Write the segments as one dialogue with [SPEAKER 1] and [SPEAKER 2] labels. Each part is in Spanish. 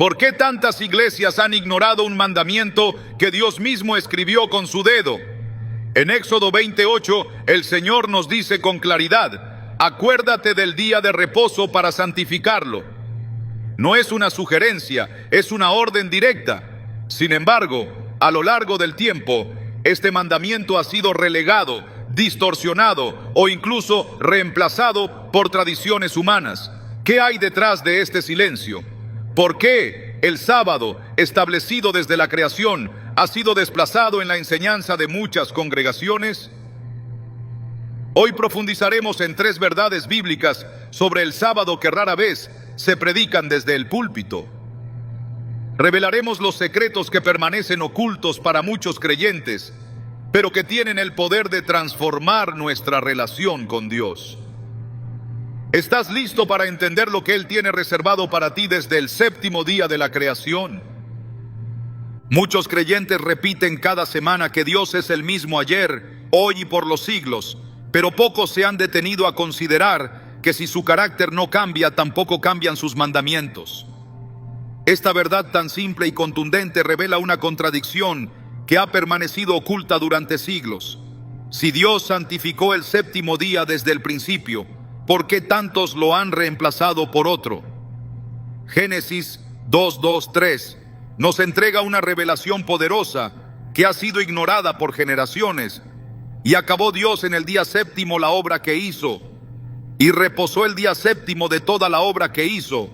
[SPEAKER 1] ¿Por qué tantas iglesias han ignorado un mandamiento que Dios mismo escribió con su dedo? En Éxodo 28, el Señor nos dice con claridad: acuérdate del día de reposo para santificarlo. No es una sugerencia, es una orden directa. Sin embargo, a lo largo del tiempo, este mandamiento ha sido relegado, distorsionado o incluso reemplazado por tradiciones humanas. ¿Qué hay detrás de este silencio? ¿Por qué el sábado, establecido desde la creación, ha sido desplazado en la enseñanza de muchas congregaciones? Hoy profundizaremos en 3 verdades bíblicas sobre el sábado que rara vez se predican desde el púlpito. Revelaremos los secretos que permanecen ocultos para muchos creyentes, pero que tienen el poder de transformar nuestra relación con Dios. ¿Estás listo para entender lo que Él tiene reservado para ti desde el 7º día de la creación? Muchos creyentes repiten cada semana que Dios es el mismo ayer, hoy y por los siglos, pero pocos se han detenido a considerar que si su carácter no cambia, tampoco cambian sus mandamientos. Esta verdad tan simple y contundente revela una contradicción que ha permanecido oculta durante siglos. Si Dios santificó el 7º día desde el principio, ¿por qué tantos lo han reemplazado por otro? Génesis 2:2-3 nos entrega una revelación poderosa que ha sido ignorada por generaciones. Y acabó Dios en el día 7º la obra que hizo, y reposó el día 7º de toda la obra que hizo,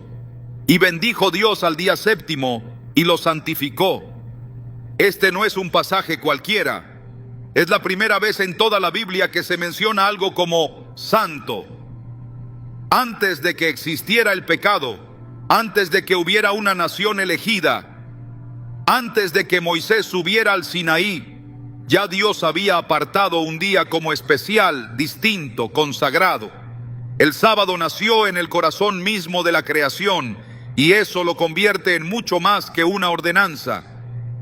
[SPEAKER 1] y bendijo Dios al día 7º y lo santificó. Este no es un pasaje cualquiera. Es la primera vez en toda la Biblia que se menciona algo como santo. Antes de que existiera el pecado, antes de que hubiera una nación elegida, antes de que Moisés subiera al Sinaí, ya Dios había apartado un día como especial, distinto, consagrado. El sábado nació en el corazón mismo de la creación, y eso lo convierte en mucho más que una ordenanza.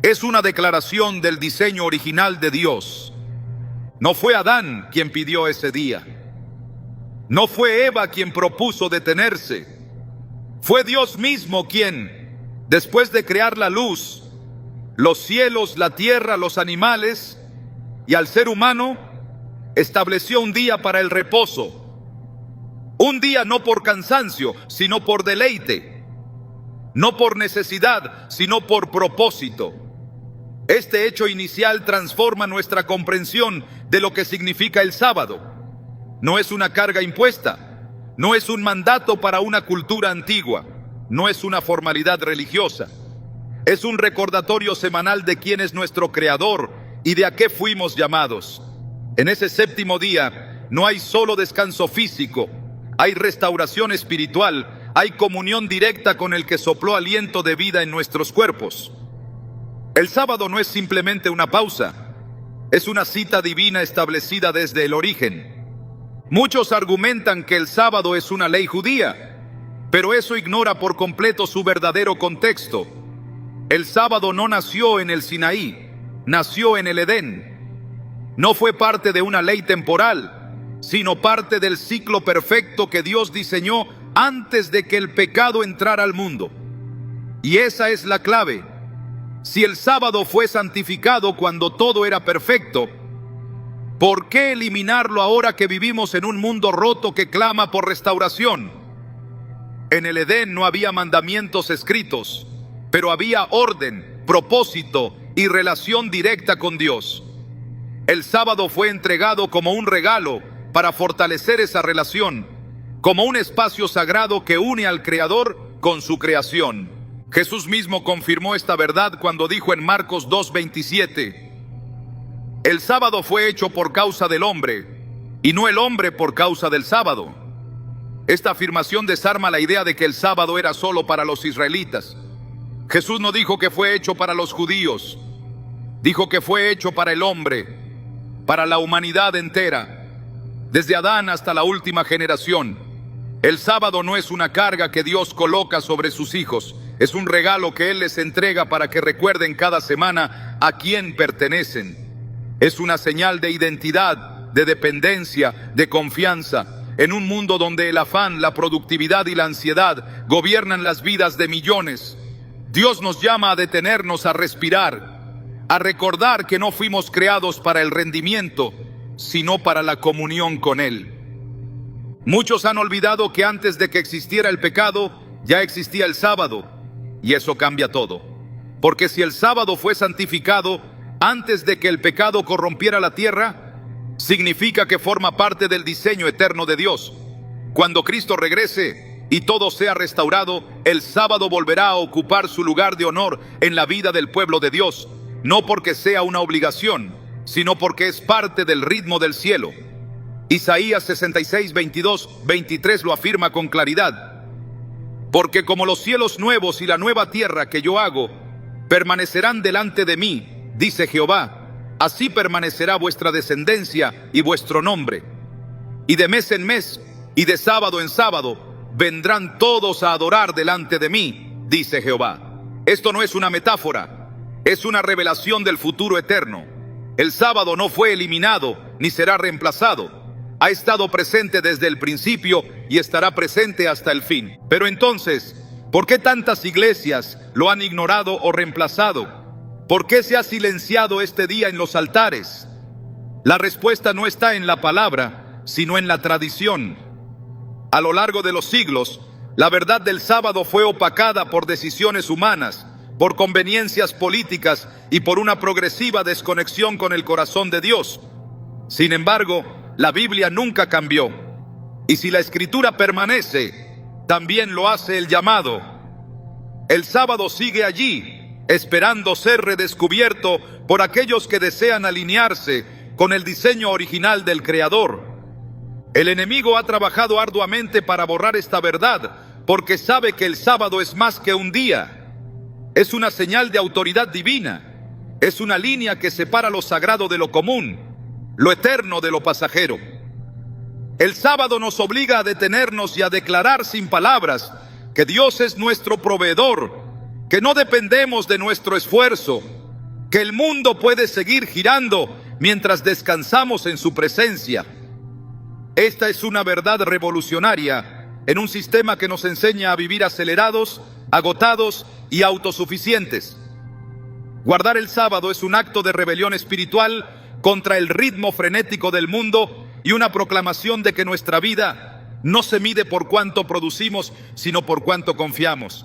[SPEAKER 1] Es una declaración del diseño original de Dios. No fue Adán quien pidió ese día. No fue Eva quien propuso detenerse. Fue Dios mismo quien, después de crear la luz, los cielos, la tierra, los animales y al ser humano, estableció un día para el reposo. Un día no por cansancio, sino por deleite. No por necesidad, sino por propósito. Este hecho inicial transforma nuestra comprensión de lo que significa el sábado. No es una carga impuesta, no es un mandato para una cultura antigua, no es una formalidad religiosa. Es un recordatorio semanal de quién es nuestro Creador y de a qué fuimos llamados. En ese 7º día no hay solo descanso físico, hay restauración espiritual, hay comunión directa con el que sopló aliento de vida en nuestros cuerpos. El sábado no es simplemente una pausa, es una cita divina establecida desde el origen. Muchos argumentan que el sábado es una ley judía, pero eso ignora por completo su verdadero contexto. El sábado no nació en el Sinaí, nació en el Edén. No fue parte de una ley temporal, sino parte del ciclo perfecto que Dios diseñó antes de que el pecado entrara al mundo. Y esa es la clave. Si el sábado fue santificado cuando todo era perfecto, ¿por qué eliminarlo ahora que vivimos en un mundo roto que clama por restauración? En el Edén no había mandamientos escritos, pero había orden, propósito y relación directa con Dios. El sábado fue entregado como un regalo para fortalecer esa relación, como un espacio sagrado que une al Creador con su creación. Jesús mismo confirmó esta verdad cuando dijo en Marcos 2:27: el sábado fue hecho por causa del hombre, y no el hombre por causa del sábado. Esta afirmación desarma la idea de que el sábado era solo para los israelitas. Jesús no dijo que fue hecho para los judíos, dijo que fue hecho para el hombre, para la humanidad entera, desde Adán hasta la última generación. El sábado no es una carga que Dios coloca sobre sus hijos, es un regalo que Él les entrega para que recuerden cada semana a quién pertenecen. Es una señal de identidad, de dependencia, de confianza, en un mundo donde el afán, la productividad y la ansiedad gobiernan las vidas de millones. Dios nos llama a detenernos a respirar, a recordar que no fuimos creados para el rendimiento, sino para la comunión con Él. Muchos han olvidado que antes de que existiera el pecado, ya existía el sábado, y eso cambia todo. Porque si el sábado fue santificado antes de que el pecado corrompiera la tierra, significa que forma parte del diseño eterno de Dios. Cuando Cristo regrese y todo sea restaurado, el sábado volverá a ocupar su lugar de honor en la vida del pueblo de Dios, no porque sea una obligación, sino porque es parte del ritmo del cielo. Isaías 66, 22, 23 lo afirma con claridad. Porque como los cielos nuevos y la nueva tierra que yo hago permanecerán delante de mí, dice Jehová, así permanecerá vuestra descendencia y vuestro nombre. Y de mes en mes y de sábado en sábado vendrán todos a adorar delante de mí, dice Jehová. Esto no es una metáfora, es una revelación del futuro eterno. El sábado no fue eliminado ni será reemplazado. Ha estado presente desde el principio y estará presente hasta el fin. Pero entonces, ¿por qué tantas iglesias lo han ignorado o reemplazado? ¿Por qué se ha silenciado este día en los altares? La respuesta no está en la palabra, sino en la tradición. A lo largo de los siglos, la verdad del sábado fue opacada por decisiones humanas, por conveniencias políticas y por una progresiva desconexión con el corazón de Dios. Sin embargo, la Biblia nunca cambió. Y si la Escritura permanece, también lo hace el llamado. El sábado sigue allí, esperando ser redescubierto por aquellos que desean alinearse con el diseño original del Creador. El enemigo ha trabajado arduamente para borrar esta verdad, porque sabe que el sábado es más que un día. Es una señal de autoridad divina. Es una línea que separa lo sagrado de lo común, lo eterno de lo pasajero. El sábado nos obliga a detenernos y a declarar sin palabras que Dios es nuestro proveedor, que no dependemos de nuestro esfuerzo, que el mundo puede seguir girando mientras descansamos en su presencia. Esta es una verdad revolucionaria en un sistema que nos enseña a vivir acelerados, agotados y autosuficientes. Guardar el sábado es un acto de rebelión espiritual contra el ritmo frenético del mundo y una proclamación de que nuestra vida no se mide por cuánto producimos, sino por cuánto confiamos.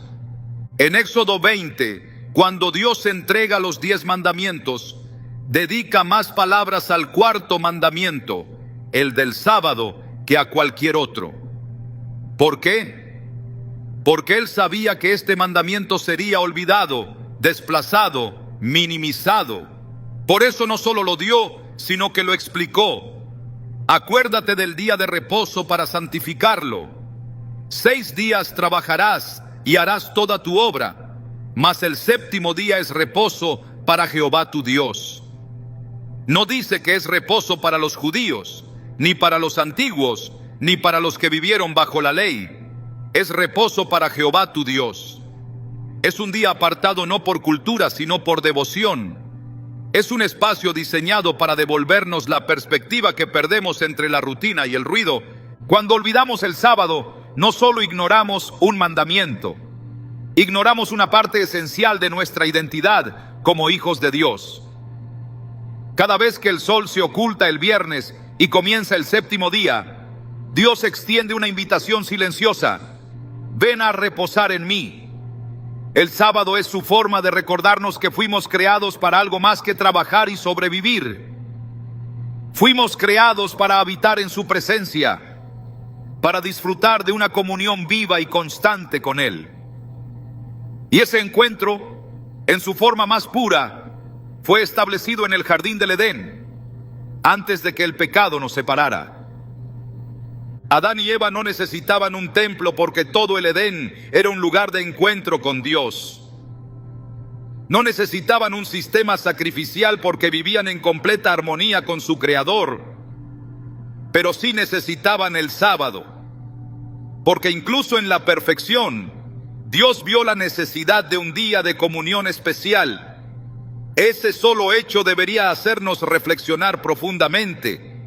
[SPEAKER 1] En Éxodo 20, cuando Dios entrega los 10 mandamientos, dedica más palabras al cuarto mandamiento, el del sábado, que a cualquier otro. ¿Por qué? Porque Él sabía que este mandamiento sería olvidado, desplazado, minimizado. Por eso no solo lo dio, sino que lo explicó. Acuérdate del día de reposo para santificarlo. 6 días trabajarás y harás toda tu obra, mas el séptimo día es reposo para Jehová tu Dios. No dice que es reposo para los judíos, ni para los antiguos, ni para los que vivieron bajo la ley. Es reposo para Jehová tu Dios. Es un día apartado no por cultura, sino por devoción. Es un espacio diseñado para devolvernos la perspectiva que perdemos entre la rutina y el ruido. Cuando olvidamos el sábado, no solo ignoramos un mandamiento, ignoramos una parte esencial de nuestra identidad como hijos de Dios. Cada vez que el sol se oculta el viernes y comienza el séptimo día, Dios extiende una invitación silenciosa: ven a reposar en mí. El sábado es su forma de recordarnos que fuimos creados para algo más que trabajar y sobrevivir. Fuimos creados para habitar en su presencia, para disfrutar de una comunión viva y constante con Él. Y ese encuentro, en su forma más pura, fue establecido en el jardín del Edén, antes de que el pecado nos separara. Adán y Eva no necesitaban un templo porque todo el Edén era un lugar de encuentro con Dios. No necesitaban un sistema sacrificial porque vivían en completa armonía con su Creador. Pero sí necesitaban el sábado, porque incluso en la perfección, Dios vio la necesidad de un día de comunión especial. Ese solo hecho debería hacernos reflexionar profundamente.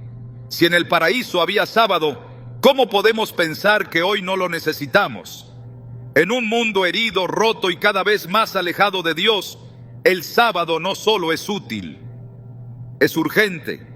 [SPEAKER 1] Si en el paraíso había sábado, ¿cómo podemos pensar que hoy no lo necesitamos? En un mundo herido, roto y cada vez más alejado de Dios, el sábado no solo es útil, es urgente.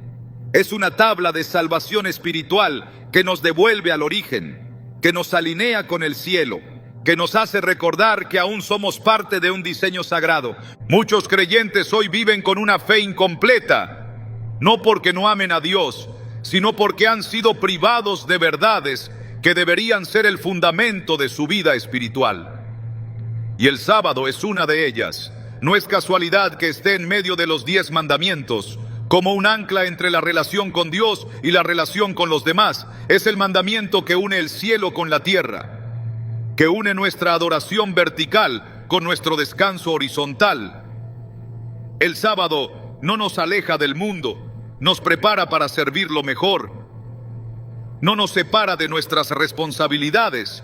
[SPEAKER 1] Es una tabla de salvación espiritual que nos devuelve al origen, que nos alinea con el cielo, que nos hace recordar que aún somos parte de un diseño sagrado. Muchos creyentes hoy viven con una fe incompleta, no porque no amen a Dios, sino porque han sido privados de verdades que deberían ser el fundamento de su vida espiritual. Y el sábado es una de ellas. No es casualidad que esté en medio de los 10 mandamientos, como un ancla entre la relación con Dios y la relación con los demás. Es el mandamiento que une el cielo con la tierra, que une nuestra adoración vertical con nuestro descanso horizontal. El sábado no nos aleja del mundo, nos prepara para servirlo mejor. No nos separa de nuestras responsabilidades.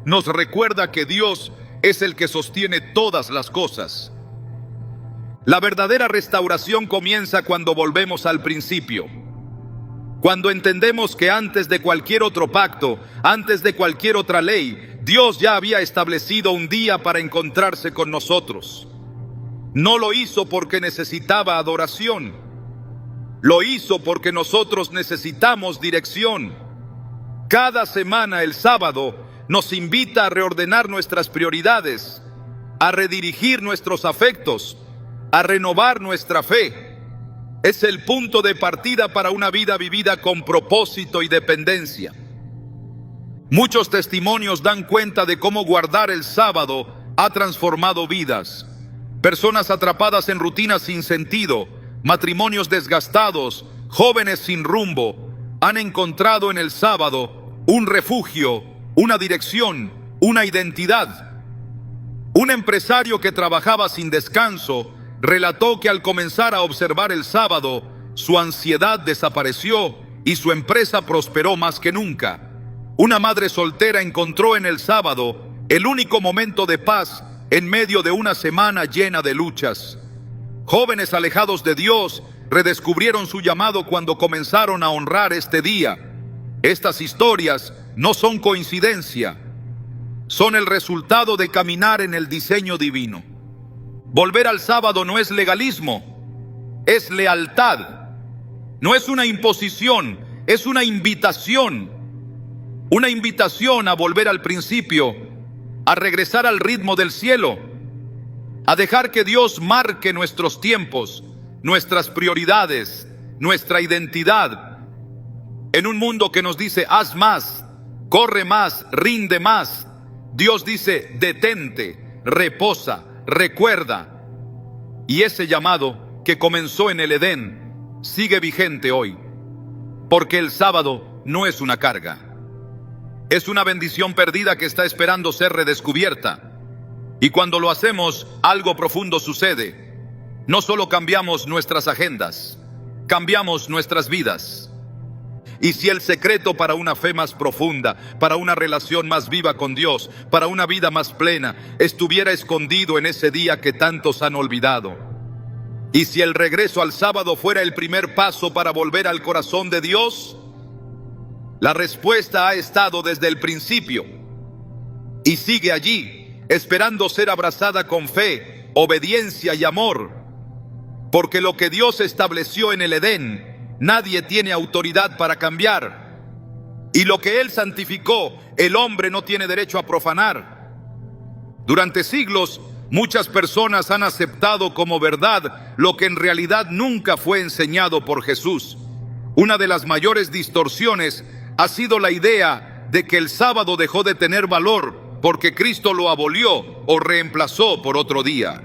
[SPEAKER 1] Nos recuerda que Dios es el que sostiene todas las cosas. La verdadera restauración comienza cuando volvemos al principio. Cuando entendemos que antes de cualquier otro pacto, antes de cualquier otra ley, Dios ya había establecido un día para encontrarse con nosotros. No lo hizo porque necesitaba adoración. Lo hizo porque nosotros necesitamos dirección. Cada semana el sábado nos invita a reordenar nuestras prioridades, a redirigir nuestros afectos, a renovar nuestra fe. Es el punto de partida para una vida vivida con propósito y dependencia. Muchos testimonios dan cuenta de cómo guardar el sábado ha transformado vidas. Personas atrapadas en rutinas sin sentido, matrimonios desgastados, jóvenes sin rumbo, han encontrado en el sábado un refugio, una dirección, una identidad. Un empresario que trabajaba sin descanso relató que al comenzar a observar el sábado, su ansiedad desapareció y su empresa prosperó más que nunca. Una madre soltera encontró en el sábado el único momento de paz en medio de una semana llena de luchas. Jóvenes alejados de Dios redescubrieron su llamado cuando comenzaron a honrar este día. Estas historias no son coincidencia, son el resultado de caminar en el diseño divino. Volver al sábado no es legalismo, es lealtad. No es una imposición, es una invitación. Una invitación a volver al principio, a regresar al ritmo del cielo, a dejar que Dios marque nuestros tiempos, nuestras prioridades, nuestra identidad. En un mundo que nos dice, haz más, corre más, rinde más, Dios dice, detente, reposa, recuerda. Y ese llamado que comenzó en el Edén sigue vigente hoy, porque el sábado no es una carga. Es una bendición perdida que está esperando ser redescubierta. Y cuando lo hacemos, algo profundo sucede. No solo cambiamos nuestras agendas, cambiamos nuestras vidas. Y si el secreto para una fe más profunda, para una relación más viva con Dios, para una vida más plena, estuviera escondido en ese día que tantos han olvidado. Y si el regreso al sábado fuera el primer paso para volver al corazón de Dios, la respuesta ha estado desde el principio y sigue allí, esperando ser abrazada con fe, obediencia y amor. Porque lo que Dios estableció en el Edén, nadie tiene autoridad para cambiar. Y lo que Él santificó, el hombre no tiene derecho a profanar. Durante siglos, muchas personas han aceptado como verdad lo que en realidad nunca fue enseñado por Jesús. Una de las mayores distorsiones ha sido la idea de que el sábado dejó de tener valor porque Cristo lo abolió o reemplazó por otro día.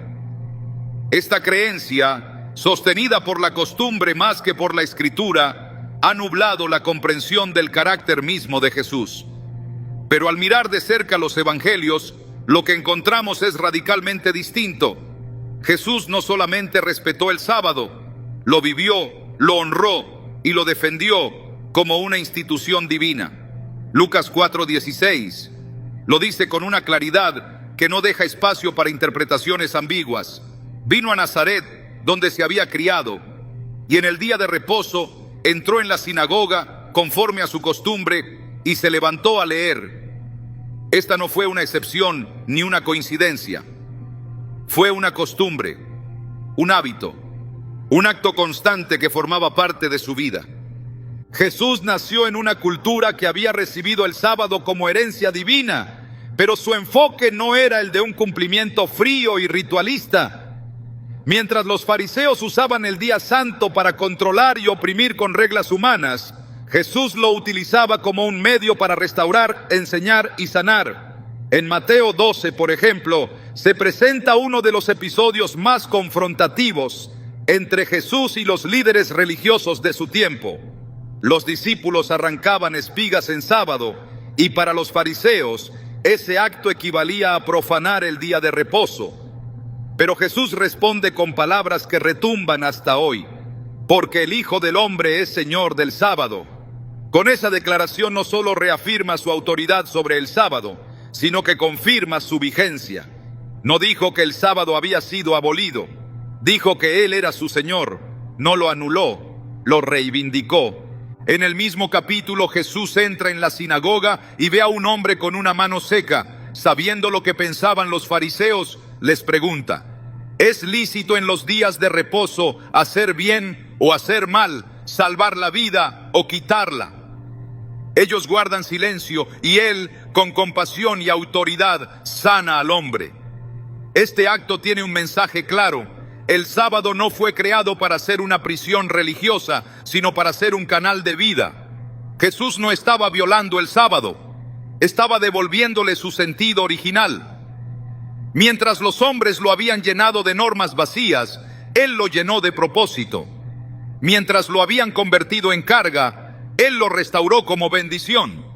[SPEAKER 1] Esta creencia, sostenida por la costumbre más que por la Escritura, ha nublado la comprensión del carácter mismo de Jesús. Pero al mirar de cerca los evangelios, lo que encontramos es radicalmente distinto. Jesús no solamente respetó el sábado, lo vivió, lo honró y lo defendió como una institución divina. Lucas 4:16 lo dice con una claridad que no deja espacio para interpretaciones ambiguas. Vino a Nazaret, donde se había criado, y en el día de reposo entró en la sinagoga conforme a su costumbre y se levantó a leer. Esta no fue una excepción ni una coincidencia. Fue una costumbre, un hábito, un acto constante que formaba parte de su vida. Jesús nació en una cultura que había recibido el sábado como herencia divina, pero su enfoque no era el de un cumplimiento frío y ritualista. Mientras los fariseos usaban el día santo para controlar y oprimir con reglas humanas, Jesús lo utilizaba como un medio para restaurar, enseñar y sanar. En Mateo 12, por ejemplo, se presenta uno de los episodios más confrontativos entre Jesús y los líderes religiosos de su tiempo. Los discípulos arrancaban espigas en sábado, y para los fariseos, ese acto equivalía a profanar el día de reposo. Pero Jesús responde con palabras que retumban hasta hoy: porque el Hijo del Hombre es Señor del sábado. Con esa declaración no solo reafirma su autoridad sobre el sábado, sino que confirma su vigencia. No dijo que el sábado había sido abolido, dijo que Él era su Señor, no lo anuló, lo reivindicó. En el mismo capítulo, Jesús entra en la sinagoga y ve a un hombre con una mano seca. Sabiendo lo que pensaban los fariseos, les pregunta: ¿es lícito en los días de reposo hacer bien o hacer mal, salvar la vida o quitarla? Ellos guardan silencio y Él, con compasión y autoridad, sana al hombre. Este acto tiene un mensaje claro: el sábado no fue creado para ser una prisión religiosa, sino para ser un canal de vida. Jesús no estaba violando el sábado, estaba devolviéndole su sentido original. Mientras los hombres lo habían llenado de normas vacías, Él lo llenó de propósito. Mientras lo habían convertido en carga, Él lo restauró como bendición.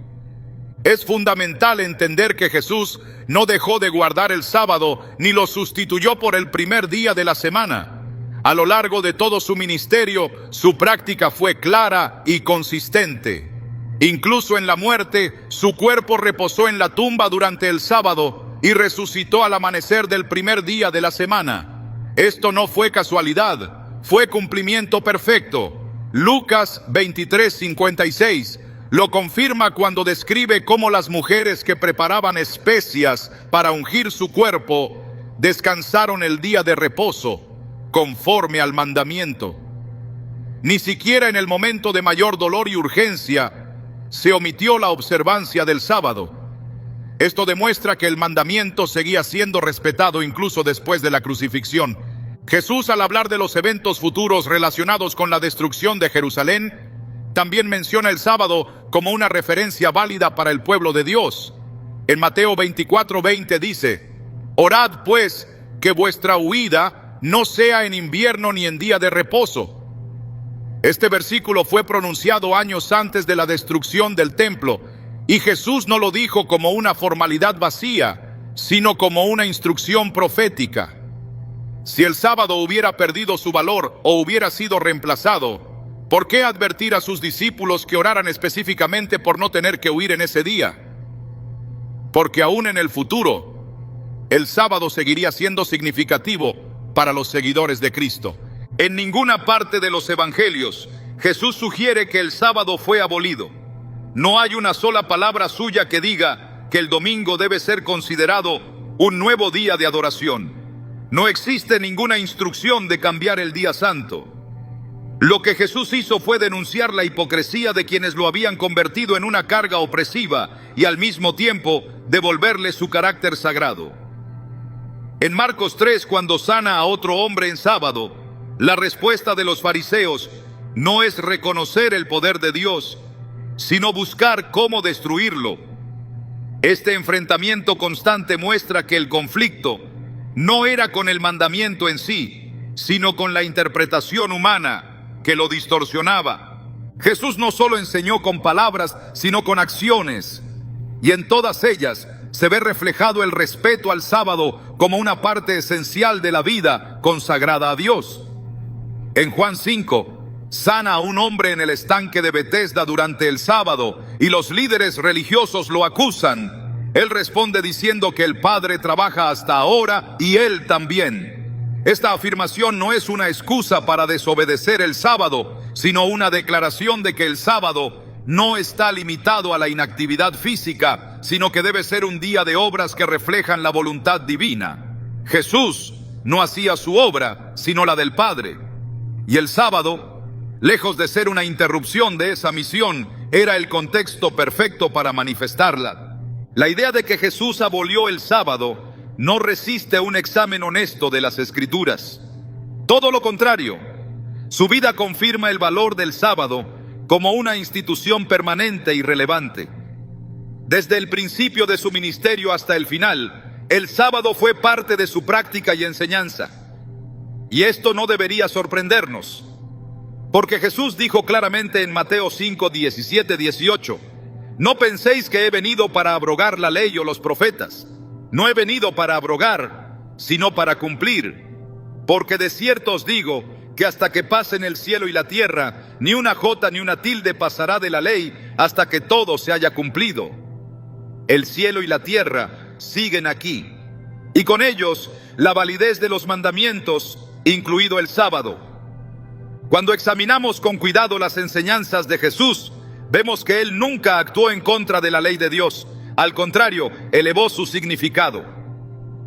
[SPEAKER 1] Es fundamental entender que Jesús no dejó de guardar el sábado ni lo sustituyó por el primer día de la semana. A lo largo de todo su ministerio, su práctica fue clara y consistente. Incluso en la muerte, su cuerpo reposó en la tumba durante el sábado y resucitó al amanecer del primer día de la semana. Esto no fue casualidad, fue cumplimiento perfecto. Lucas 23:56 lo confirma cuando describe cómo las mujeres que preparaban especias para ungir su cuerpo descansaron el día de reposo, conforme al mandamiento. Ni siquiera en el momento de mayor dolor y urgencia se omitió la observancia del sábado. Esto demuestra que el mandamiento seguía siendo respetado incluso después de la crucifixión. Jesús, al hablar de los eventos futuros relacionados con la destrucción de Jerusalén, también menciona el sábado como una referencia válida para el pueblo de Dios. En Mateo 24:20 dice: orad pues que vuestra huida no sea en invierno ni en día de reposo. Este versículo fue pronunciado años antes de la destrucción del templo, y Jesús no lo dijo como una formalidad vacía, sino como una instrucción profética. Si el sábado hubiera perdido su valor o hubiera sido reemplazado, ¿por qué advertir a sus discípulos que oraran específicamente por no tener que huir en ese día? Porque aún en el futuro, el sábado seguiría siendo significativo para los seguidores de Cristo. En ninguna parte de los evangelios, Jesús sugiere que el sábado fue abolido. No hay una sola palabra suya que diga que el domingo debe ser considerado un nuevo día de adoración. No existe ninguna instrucción de cambiar el día santo. Lo que Jesús hizo fue denunciar la hipocresía de quienes lo habían convertido en una carga opresiva y al mismo tiempo devolverle su carácter sagrado. En Marcos 3, cuando sana a otro hombre en sábado, la respuesta de los fariseos no es reconocer el poder de Dios, sino buscar cómo destruirlo. Este enfrentamiento constante muestra que el conflicto no era con el mandamiento en sí, sino con la interpretación humana que lo distorsionaba. Jesús no solo enseñó con palabras, sino con acciones, y en todas ellas se ve reflejado el respeto al sábado como una parte esencial de la vida consagrada a Dios. En Juan 5, sana a un hombre en el estanque de Betesda durante el sábado y los líderes religiosos lo acusan. Él responde diciendo que el Padre trabaja hasta ahora y él también. Esta afirmación no es una excusa para desobedecer el sábado, sino una declaración de que el sábado no está limitado a la inactividad física, sino que debe ser un día de obras que reflejan la voluntad divina. Jesús no hacía su obra, sino la del Padre. Y el sábado, lejos de ser una interrupción de esa misión, era el contexto perfecto para manifestarla. La idea de que Jesús abolió el sábado no resiste un examen honesto de las Escrituras. Todo lo contrario, su vida confirma el valor del sábado como una institución permanente y relevante. Desde el principio de su ministerio hasta el final, el sábado fue parte de su práctica y enseñanza. Y esto no debería sorprendernos, porque Jesús dijo claramente en Mateo 5, 17, 18, «No penséis que he venido para abrogar la ley o los profetas. No he venido para abrogar, sino para cumplir. Porque de cierto os digo que hasta que pasen el cielo y la tierra, ni una jota ni una tilde pasará de la ley hasta que todo se haya cumplido». El cielo y la tierra siguen aquí, y con ellos la validez de los mandamientos, incluido el sábado. Cuando examinamos con cuidado las enseñanzas de Jesús, vemos que Él nunca actuó en contra de la ley de Dios. Al contrario, elevó su significado.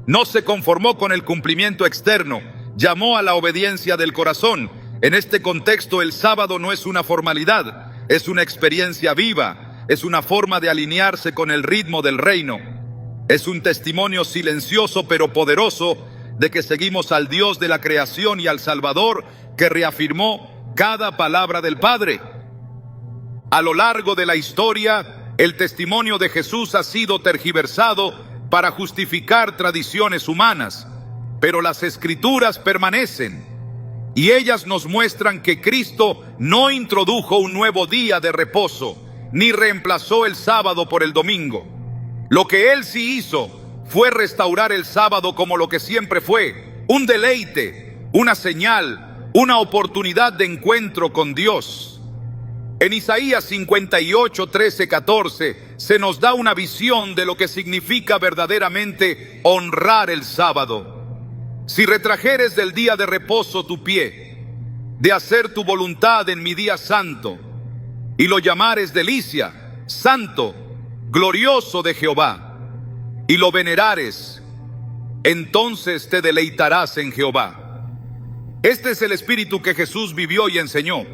[SPEAKER 1] No se conformó con el cumplimiento externo, llamó a la obediencia del corazón. En este contexto, el sábado no es una formalidad, es una experiencia viva, es una forma de alinearse con el ritmo del reino. Es un testimonio silencioso pero poderoso de que seguimos al Dios de la creación y al Salvador que reafirmó cada palabra del Padre. A lo largo de la historia, el testimonio de Jesús ha sido tergiversado para justificar tradiciones humanas, pero las Escrituras permanecen, y ellas nos muestran que Cristo no introdujo un nuevo día de reposo, ni reemplazó el sábado por el domingo. Lo que Él sí hizo fue restaurar el sábado como lo que siempre fue, un deleite, una señal, una oportunidad de encuentro con Dios. En Isaías 58, 13, 14 se nos da una visión de lo que significa verdaderamente honrar el sábado. Si retrajeres del día de reposo tu pie, de hacer tu voluntad en mi día santo, y lo llamares delicia, santo, glorioso de Jehová, y lo venerares, entonces te deleitarás en Jehová. Este es el espíritu que Jesús vivió y enseñó.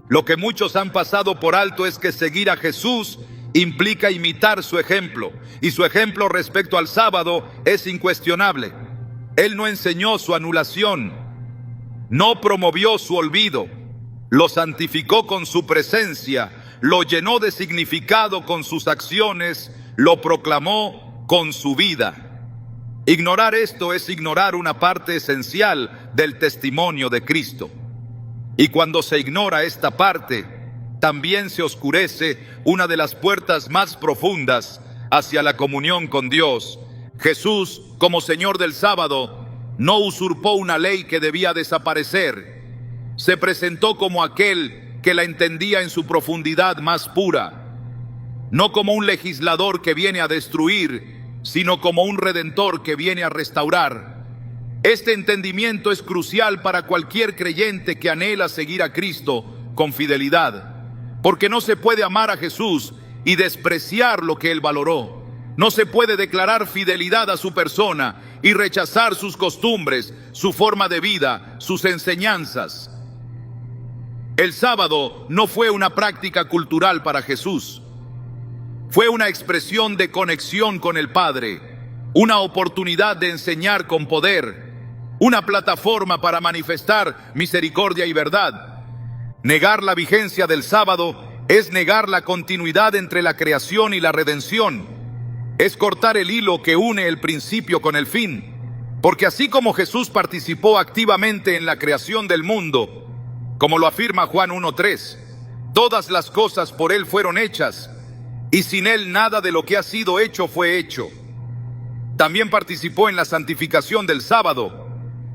[SPEAKER 1] Lo que muchos han pasado por alto es que seguir a Jesús implica imitar su ejemplo, y su ejemplo respecto al sábado es incuestionable. Él no enseñó su anulación, no promovió su olvido, lo santificó con su presencia, lo llenó de significado con sus acciones, lo proclamó con su vida. Ignorar esto es ignorar una parte esencial del testimonio de Cristo. Y cuando se ignora esta parte, también se oscurece una de las puertas más profundas hacia la comunión con Dios. Jesús, como Señor del sábado, no usurpó una ley que debía desaparecer. Se presentó como aquel que la entendía en su profundidad más pura, no como un legislador que viene a destruir, sino como un redentor que viene a restaurar. Este entendimiento es crucial para cualquier creyente que anhela seguir a Cristo con fidelidad, porque no se puede amar a Jesús y despreciar lo que Él valoró. No se puede declarar fidelidad a su persona y rechazar sus costumbres, su forma de vida, sus enseñanzas. El sábado no fue una práctica cultural para Jesús. Fue una expresión de conexión con el Padre, una oportunidad de enseñar con poder, una plataforma para manifestar misericordia y verdad. Negar la vigencia del sábado es negar la continuidad entre la creación y la redención. Es cortar el hilo que une el principio con el fin. Porque así como Jesús participó activamente en la creación del mundo, como lo afirma Juan 1:3, todas las cosas por Él fueron hechas, y sin Él nada de lo que ha sido hecho fue hecho. También participó en la santificación del sábado.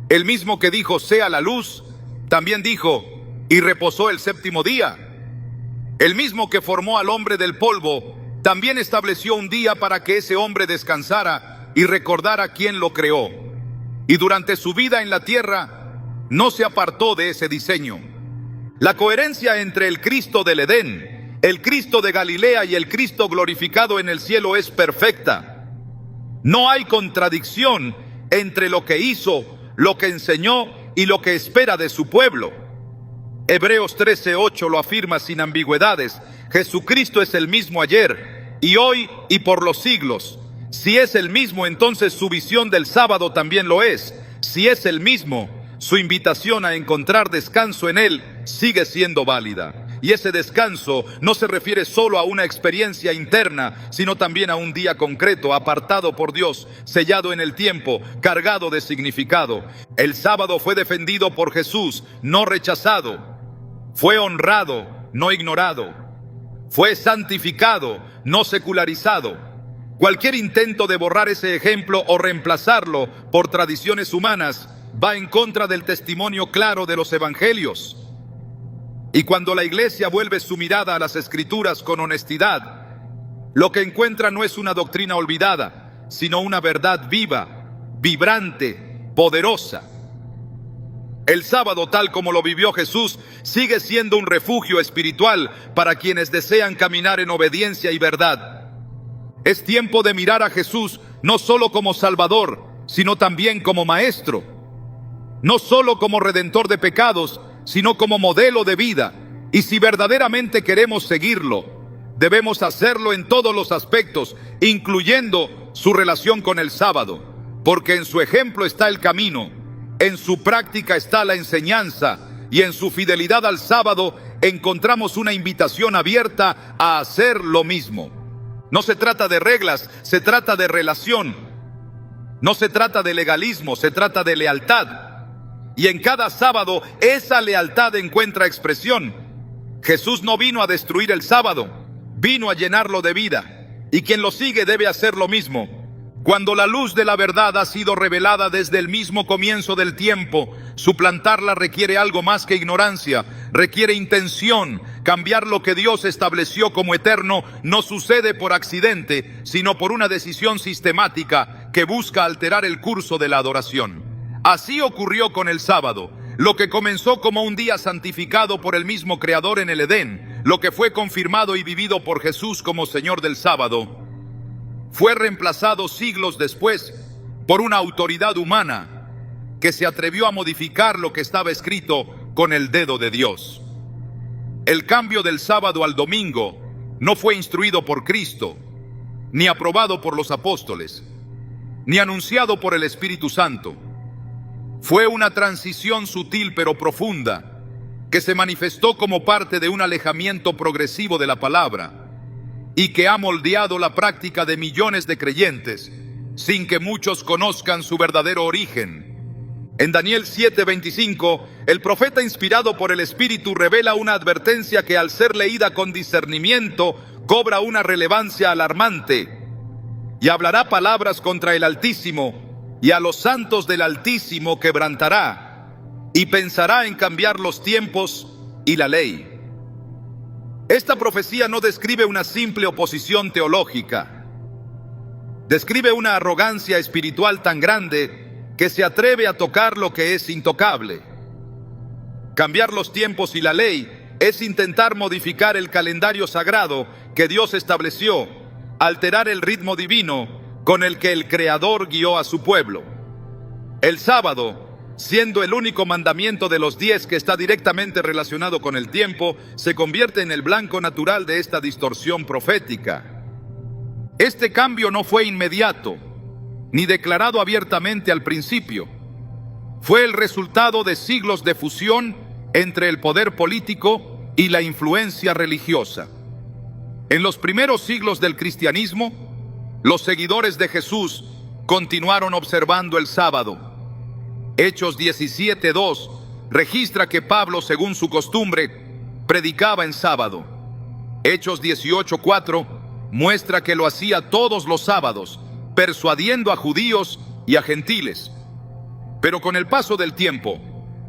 [SPEAKER 1] El mismo que dijo, sea la luz, también dijo, y reposó el séptimo día. El mismo que formó al hombre del polvo, también estableció un día para que ese hombre descansara y recordara quién lo creó. Y durante su vida en la tierra, no se apartó de ese diseño. La coherencia entre el Cristo del Edén El Cristo de Galilea y el Cristo glorificado en el cielo es perfecta. No hay contradicción entre lo que hizo, lo que enseñó y lo que espera de su pueblo. Hebreos 13:8 lo afirma sin ambigüedades. Jesucristo es el mismo ayer y hoy y por los siglos. Si es el mismo, entonces su visión del sábado también lo es. Si es el mismo, su invitación a encontrar descanso en él sigue siendo válida. Y ese descanso no se refiere solo a una experiencia interna, sino también a un día concreto, apartado por Dios, sellado en el tiempo, cargado de significado. El sábado fue defendido por Jesús, no rechazado. Fue honrado, no ignorado. Fue santificado, no secularizado. Cualquier intento de borrar ese ejemplo o reemplazarlo por tradiciones humanas va en contra del testimonio claro de los evangelios. Y cuando la iglesia vuelve su mirada a las escrituras con honestidad, lo que encuentra no es una doctrina olvidada, sino una verdad viva, vibrante, poderosa. El sábado, tal como lo vivió Jesús, sigue siendo un refugio espiritual para quienes desean caminar en obediencia y verdad. Es tiempo de mirar a Jesús no solo como Salvador, sino también como Maestro. No solo como Redentor de pecados, sino como modelo de vida. Y si verdaderamente queremos seguirlo, debemos hacerlo en todos los aspectos, incluyendo su relación con el sábado, porque en su ejemplo está el camino, en su práctica está la enseñanza, y en su fidelidad al sábado encontramos una invitación abierta a hacer lo mismo. No se trata de reglas, se trata de relación. No se trata de legalismo, se trata de lealtad. Y en cada sábado esa lealtad encuentra expresión. Jesús no vino a destruir el sábado, vino a llenarlo de vida. Y quien lo sigue debe hacer lo mismo. Cuando la luz de la verdad ha sido revelada desde el mismo comienzo del tiempo, suplantarla requiere algo más que ignorancia, requiere intención. Cambiar lo que Dios estableció como eterno no sucede por accidente, sino por una decisión sistemática que busca alterar el curso de la adoración. Así ocurrió con el sábado. Lo que comenzó como un día santificado por el mismo Creador en el Edén, lo que fue confirmado y vivido por Jesús como Señor del sábado, fue reemplazado siglos después por una autoridad humana que se atrevió a modificar lo que estaba escrito con el dedo de Dios. El cambio del sábado al domingo no fue instruido por Cristo, ni aprobado por los apóstoles, ni anunciado por el Espíritu Santo. Fue una transición sutil pero profunda, que se manifestó como parte de un alejamiento progresivo de la palabra y que ha moldeado la práctica de millones de creyentes sin que muchos conozcan su verdadero origen. En Daniel 7:25, el profeta inspirado por el Espíritu revela una advertencia que al ser leída con discernimiento cobra una relevancia alarmante. Y hablará palabras contra el Altísimo, y a los santos del Altísimo quebrantará, y pensará en cambiar los tiempos y la ley. Esta profecía no describe una simple oposición teológica. Describe una arrogancia espiritual tan grande que se atreve a tocar lo que es intocable. Cambiar los tiempos y la ley es intentar modificar el calendario sagrado que Dios estableció, alterar el ritmo divino con el que el Creador guió a su pueblo. El sábado, siendo el único mandamiento de los 10 que está directamente relacionado con el tiempo, se convierte en el blanco natural de esta distorsión profética. Este cambio no fue inmediato, ni declarado abiertamente al principio. Fue el resultado de siglos de fusión entre el poder político y la influencia religiosa. En los primeros siglos del cristianismo, los seguidores de Jesús continuaron observando el sábado. Hechos 17:2 registra que Pablo, según su costumbre, predicaba en sábado. Hechos 18:4 muestra que lo hacía todos los sábados, persuadiendo a judíos y a gentiles. Pero con el paso del tiempo,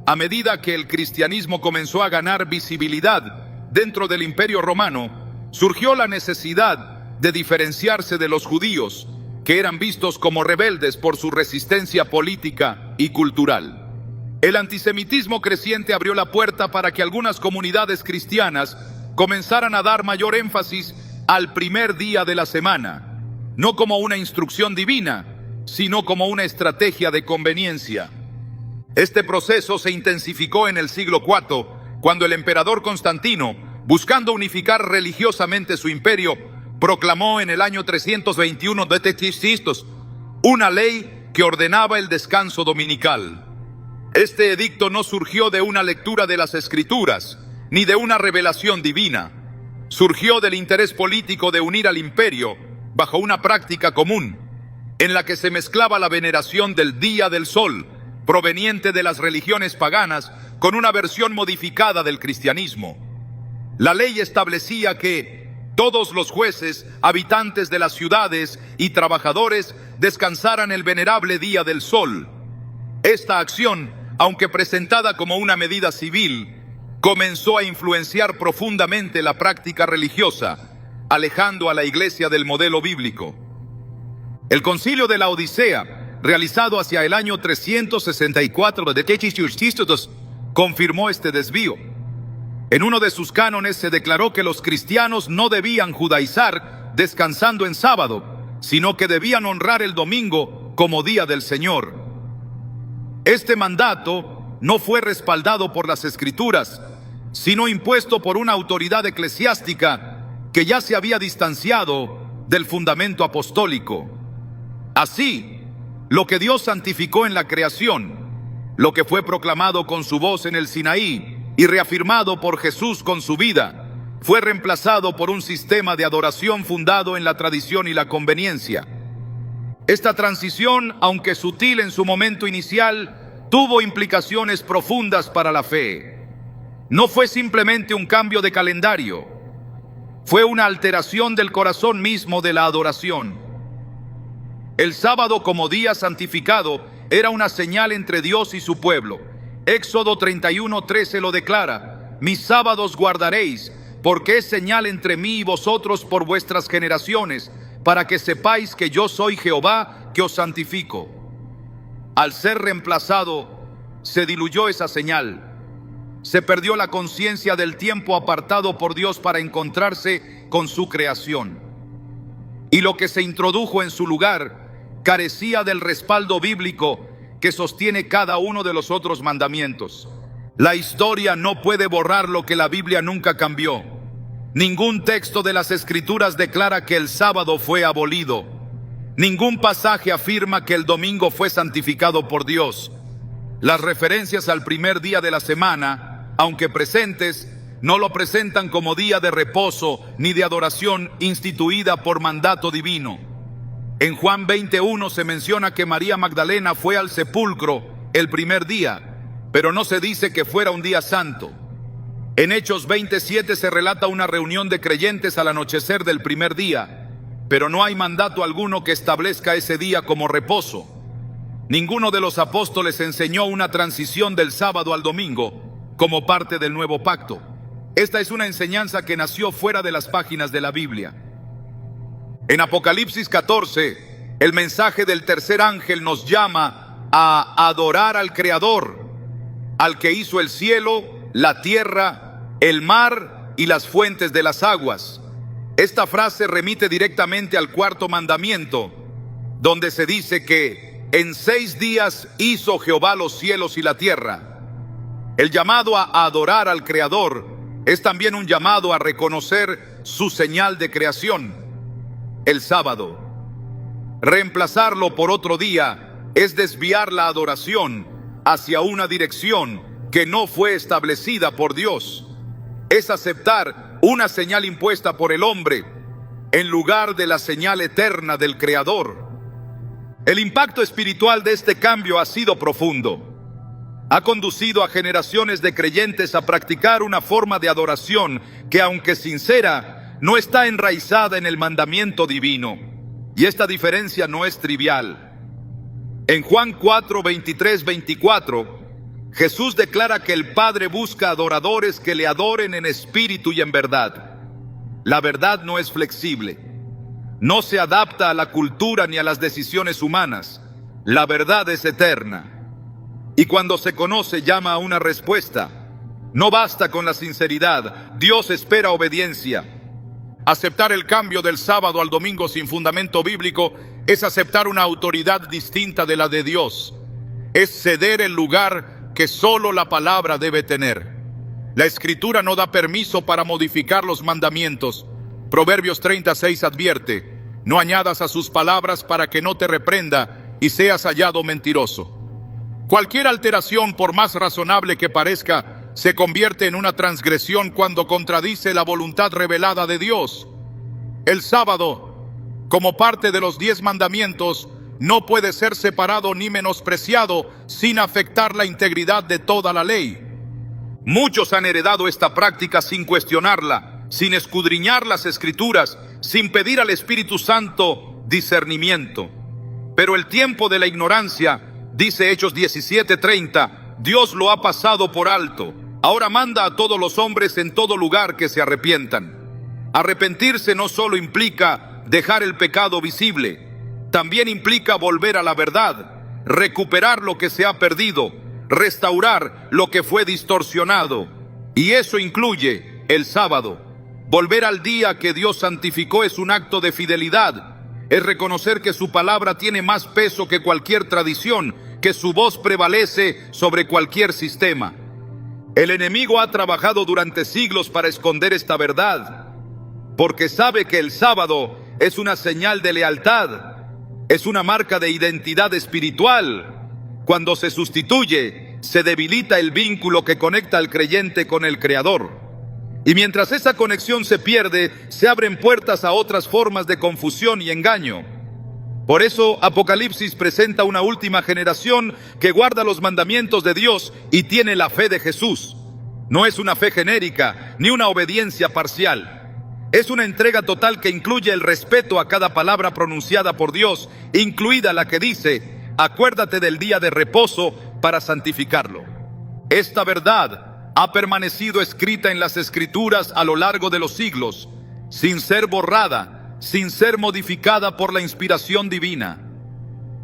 [SPEAKER 1] a medida que el cristianismo comenzó a ganar visibilidad dentro del Imperio Romano, surgió la necesidad de diferenciarse de los judíos, que eran vistos como rebeldes por su resistencia política y cultural. El antisemitismo creciente abrió la puerta para que algunas comunidades cristianas comenzaran a dar mayor énfasis al primer día de la semana, no como una instrucción divina, sino como una estrategia de conveniencia. Este proceso se intensificó en el siglo IV, cuando el emperador Constantino, buscando unificar religiosamente su imperio, proclamó en el año 321 d.C. una ley que ordenaba el descanso dominical. Este edicto no surgió de una lectura de las Escrituras, ni de una revelación divina. Surgió del interés político de unir al imperio bajo una práctica común, en la que se mezclaba la veneración del día del sol, proveniente de las religiones paganas, con una versión modificada del cristianismo. La ley establecía que todos los jueces, habitantes de las ciudades y trabajadores descansaran el venerable día del sol. Esta acción, aunque presentada como una medida civil, comenzó a influenciar profundamente la práctica religiosa, alejando a la Iglesia del modelo bíblico. El Concilio de la Odisea, realizado hacia el año 364 d.C., confirmó este desvío. En uno de sus cánones se declaró que los cristianos no debían judaizar descansando en sábado, sino que debían honrar el domingo como día del Señor. Este mandato no fue respaldado por las Escrituras, sino impuesto por una autoridad eclesiástica que ya se había distanciado del fundamento apostólico. Así, lo que Dios santificó en la creación, lo que fue proclamado con su voz en el Sinaí y reafirmado por Jesús con su vida, fue reemplazado por un sistema de adoración fundado en la tradición y la conveniencia. Esta transición, aunque sutil en su momento inicial, tuvo implicaciones profundas para la fe. No fue simplemente un cambio de calendario, fue una alteración del corazón mismo de la adoración. El sábado como día santificado era una señal entre Dios y su pueblo. Éxodo 31:13 lo declara: mis sábados guardaréis, porque es señal entre mí y vosotros por vuestras generaciones, para que sepáis que yo soy Jehová, que os santifico. Al ser reemplazado, se diluyó esa señal. Se perdió la conciencia del tiempo apartado por Dios para encontrarse con su creación. Y lo que se introdujo en su lugar carecía del respaldo bíblico que sostiene cada uno de los otros mandamientos. La historia no puede borrar lo que la Biblia nunca cambió. Ningún texto de las Escrituras declara que el sábado fue abolido. Ningún pasaje afirma que el domingo fue santificado por Dios. Las referencias al primer día de la semana, aunque presentes, no lo presentan como día de reposo ni de adoración instituida por mandato divino. En Juan 20:1 se menciona que María Magdalena fue al sepulcro el primer día, pero no se dice que fuera un día santo. En Hechos 27 se relata una reunión de creyentes al anochecer del primer día, pero no hay mandato alguno que establezca ese día como reposo. Ninguno de los apóstoles enseñó una transición del sábado al domingo como parte del nuevo pacto. Esta es una enseñanza que nació fuera de las páginas de la Biblia. En Apocalipsis 14, el mensaje del tercer ángel nos llama a adorar al Creador, al que hizo el cielo, la tierra, el mar y las fuentes de las aguas. Esta frase remite directamente al cuarto mandamiento, donde se dice que en 6 días hizo Jehová los cielos y la tierra. El llamado a adorar al Creador es también un llamado a reconocer su señal de creación, el sábado. Reemplazarlo por otro día es desviar la adoración hacia una dirección que no fue establecida por Dios. Es aceptar una señal impuesta por el hombre en lugar de la señal eterna del Creador. El impacto espiritual de este cambio ha sido profundo. Ha conducido a generaciones de creyentes a practicar una forma de adoración que, aunque sincera, no está enraizada en el mandamiento divino. Y esta diferencia no es trivial. En Juan 4, 23, 24, Jesús declara que el Padre busca adoradores que le adoren en espíritu y en verdad. La verdad no es flexible. No se adapta a la cultura ni a las decisiones humanas. La verdad es eterna. Y cuando se conoce, llama a una respuesta. No basta con la sinceridad, Dios espera obediencia. Aceptar el cambio del sábado al domingo sin fundamento bíblico es aceptar una autoridad distinta de la de Dios. Es ceder el lugar que solo la palabra debe tener. La Escritura no da permiso para modificar los mandamientos. Proverbios 36 advierte: no añadas a sus palabras para que no te reprenda y seas hallado mentiroso. Cualquier alteración, por más razonable que parezca, se convierte en una transgresión cuando contradice la voluntad revelada de Dios. El sábado, como parte de los 10 mandamientos, no puede ser separado ni menospreciado sin afectar la integridad de toda la ley. Muchos han heredado esta práctica sin cuestionarla, sin escudriñar las Escrituras, sin pedir al Espíritu Santo discernimiento. Pero el tiempo de la ignorancia, dice Hechos 17:30, Dios lo ha pasado por alto. Ahora manda a todos los hombres en todo lugar que se arrepientan. Arrepentirse no solo implica dejar el pecado visible, también implica volver a la verdad, recuperar lo que se ha perdido, restaurar lo que fue distorsionado. Y eso incluye el sábado. Volver al día que Dios santificó es un acto de fidelidad. Es reconocer que su palabra tiene más peso que cualquier tradición, que su voz prevalece sobre cualquier sistema. El enemigo ha trabajado durante siglos para esconder esta verdad, porque sabe que el sábado es una señal de lealtad, es una marca de identidad espiritual. Cuando se sustituye, se debilita el vínculo que conecta al creyente con el Creador. Y mientras esa conexión se pierde, se abren puertas a otras formas de confusión y engaño. Por eso Apocalipsis presenta una última generación que guarda los mandamientos de Dios y tiene la fe de Jesús. No es una fe genérica ni una obediencia parcial. Es una entrega total que incluye el respeto a cada palabra pronunciada por Dios, incluida la que dice: acuérdate del día de reposo para santificarlo. Esta verdad ha permanecido escrita en las Escrituras a lo largo de los siglos, sin ser borrada, sin ser modificada por la inspiración divina.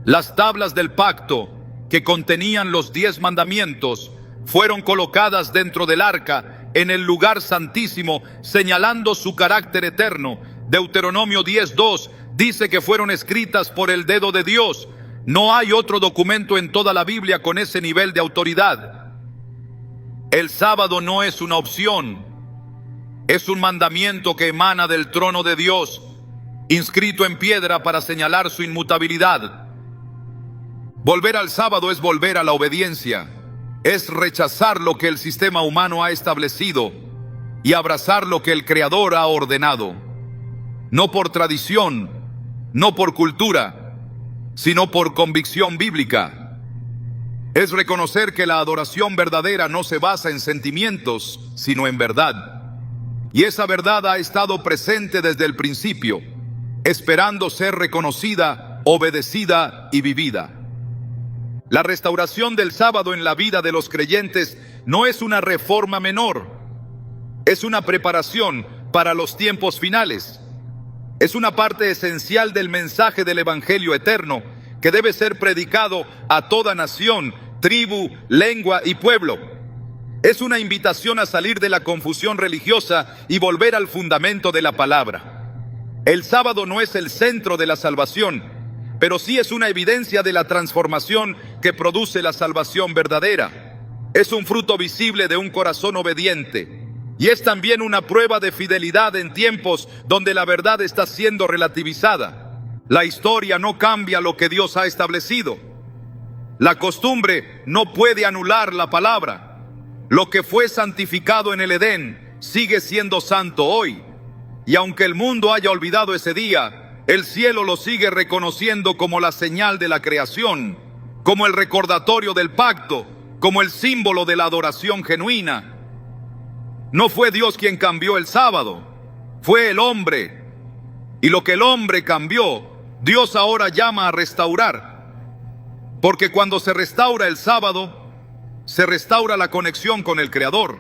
[SPEAKER 1] Las tablas del pacto, que contenían los 10 mandamientos, fueron colocadas dentro del arca, en el lugar santísimo, señalando su carácter eterno. Deuteronomio 10:2 dice que fueron escritas por el dedo de Dios. No hay otro documento en toda la Biblia con ese nivel de autoridad. El sábado no es una opción, es un mandamiento que emana del trono de Dios, inscrito en piedra para señalar su inmutabilidad. Volver al sábado es volver a la obediencia, es rechazar lo que el sistema humano ha establecido y abrazar lo que el Creador ha ordenado. No por tradición, no por cultura, sino por convicción bíblica. Es reconocer que la adoración verdadera no se basa en sentimientos, sino en verdad. Y esa verdad ha estado presente desde el principio, esperando ser reconocida, obedecida y vivida. La restauración del sábado en la vida de los creyentes no es una reforma menor, es una preparación para los tiempos finales. Es una parte esencial del mensaje del Evangelio eterno que debe ser predicado a toda nación, tribu, lengua y pueblo. Es una invitación a salir de la confusión religiosa y volver al fundamento de la palabra. El sábado no es el centro de la salvación, pero sí es una evidencia de la transformación que produce la salvación verdadera. Es un fruto visible de un corazón obediente. Y es también una prueba de fidelidad en tiempos donde la verdad está siendo relativizada. La historia no cambia lo que Dios ha establecido. La costumbre no puede anular la palabra. Lo que fue santificado en el Edén sigue siendo santo hoy. Y aunque el mundo haya olvidado ese día, el cielo lo sigue reconociendo como la señal de la creación, como el recordatorio del pacto, como el símbolo de la adoración genuina. No fue Dios quien cambió el sábado, fue el hombre. Y lo que el hombre cambió, Dios ahora llama a restaurar. Porque cuando se restaura el sábado, se restaura la conexión con el Creador.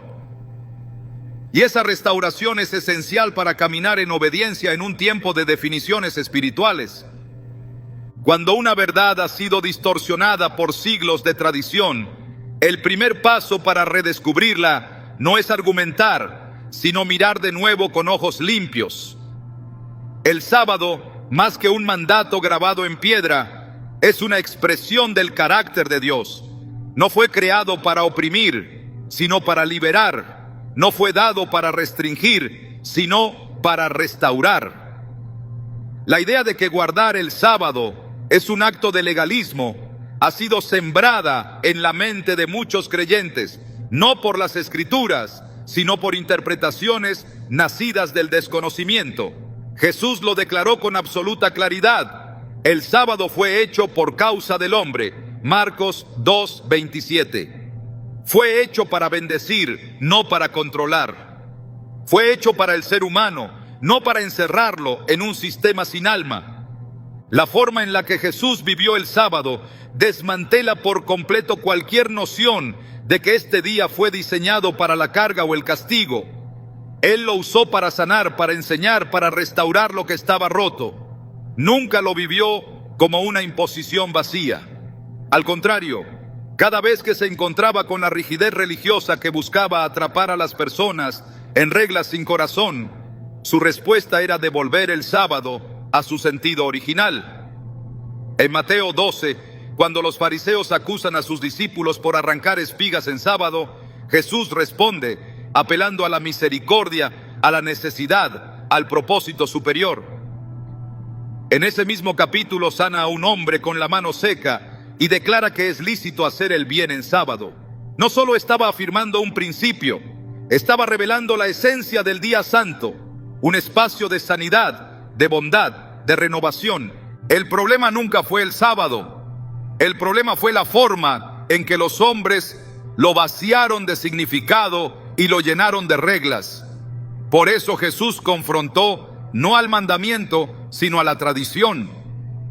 [SPEAKER 1] Y esa restauración es esencial para caminar en obediencia en un tiempo de definiciones espirituales. Cuando una verdad ha sido distorsionada por siglos de tradición, el primer paso para redescubrirla no es argumentar, sino mirar de nuevo con ojos limpios. El sábado, más que un mandato grabado en piedra, es una expresión del carácter de Dios. No fue creado para oprimir, sino para liberar. No fue dado para restringir, sino para restaurar. La idea de que guardar el sábado es un acto de legalismo ha sido sembrada en la mente de muchos creyentes, no por las Escrituras, sino por interpretaciones nacidas del desconocimiento. Jesús lo declaró con absoluta claridad: el sábado fue hecho por causa del hombre. Marcos 2:27. Fue hecho para bendecir, no para controlar. Fue hecho para el ser humano, no para encerrarlo en un sistema sin alma. La forma en la que Jesús vivió el sábado desmantela por completo cualquier noción de que este día fue diseñado para la carga o el castigo. Él lo usó para sanar, para enseñar, para restaurar lo que estaba roto. Nunca lo vivió como una imposición vacía. Al contrario, cada vez que se encontraba con la rigidez religiosa que buscaba atrapar a las personas en reglas sin corazón, su respuesta era devolver el sábado a su sentido original. En Mateo 12, cuando los fariseos acusan a sus discípulos por arrancar espigas en sábado, Jesús responde apelando a la misericordia, a la necesidad, al propósito superior. En ese mismo capítulo sana a un hombre con la mano seca y declara que es lícito hacer el bien en sábado. No solo estaba afirmando un principio, estaba revelando la esencia del día santo, un espacio de sanidad, de bondad, de renovación. El problema nunca fue el sábado. El problema fue la forma en que los hombres lo vaciaron de significado y lo llenaron de reglas. Por eso Jesús confrontó no al mandamiento, sino a la tradición.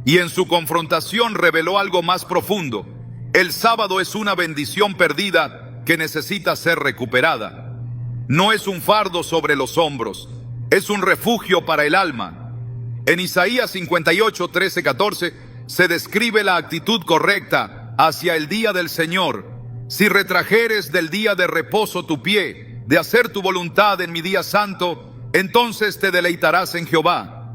[SPEAKER 1] Y en su confrontación reveló algo más profundo. El sábado es una bendición perdida que necesita ser recuperada. No es un fardo sobre los hombros, es un refugio para el alma. En Isaías 58, 13, 14 se describe la actitud correcta hacia el día del Señor. Si retrajeres del día de reposo tu pie, de hacer tu voluntad en mi día santo, entonces te deleitarás en Jehová.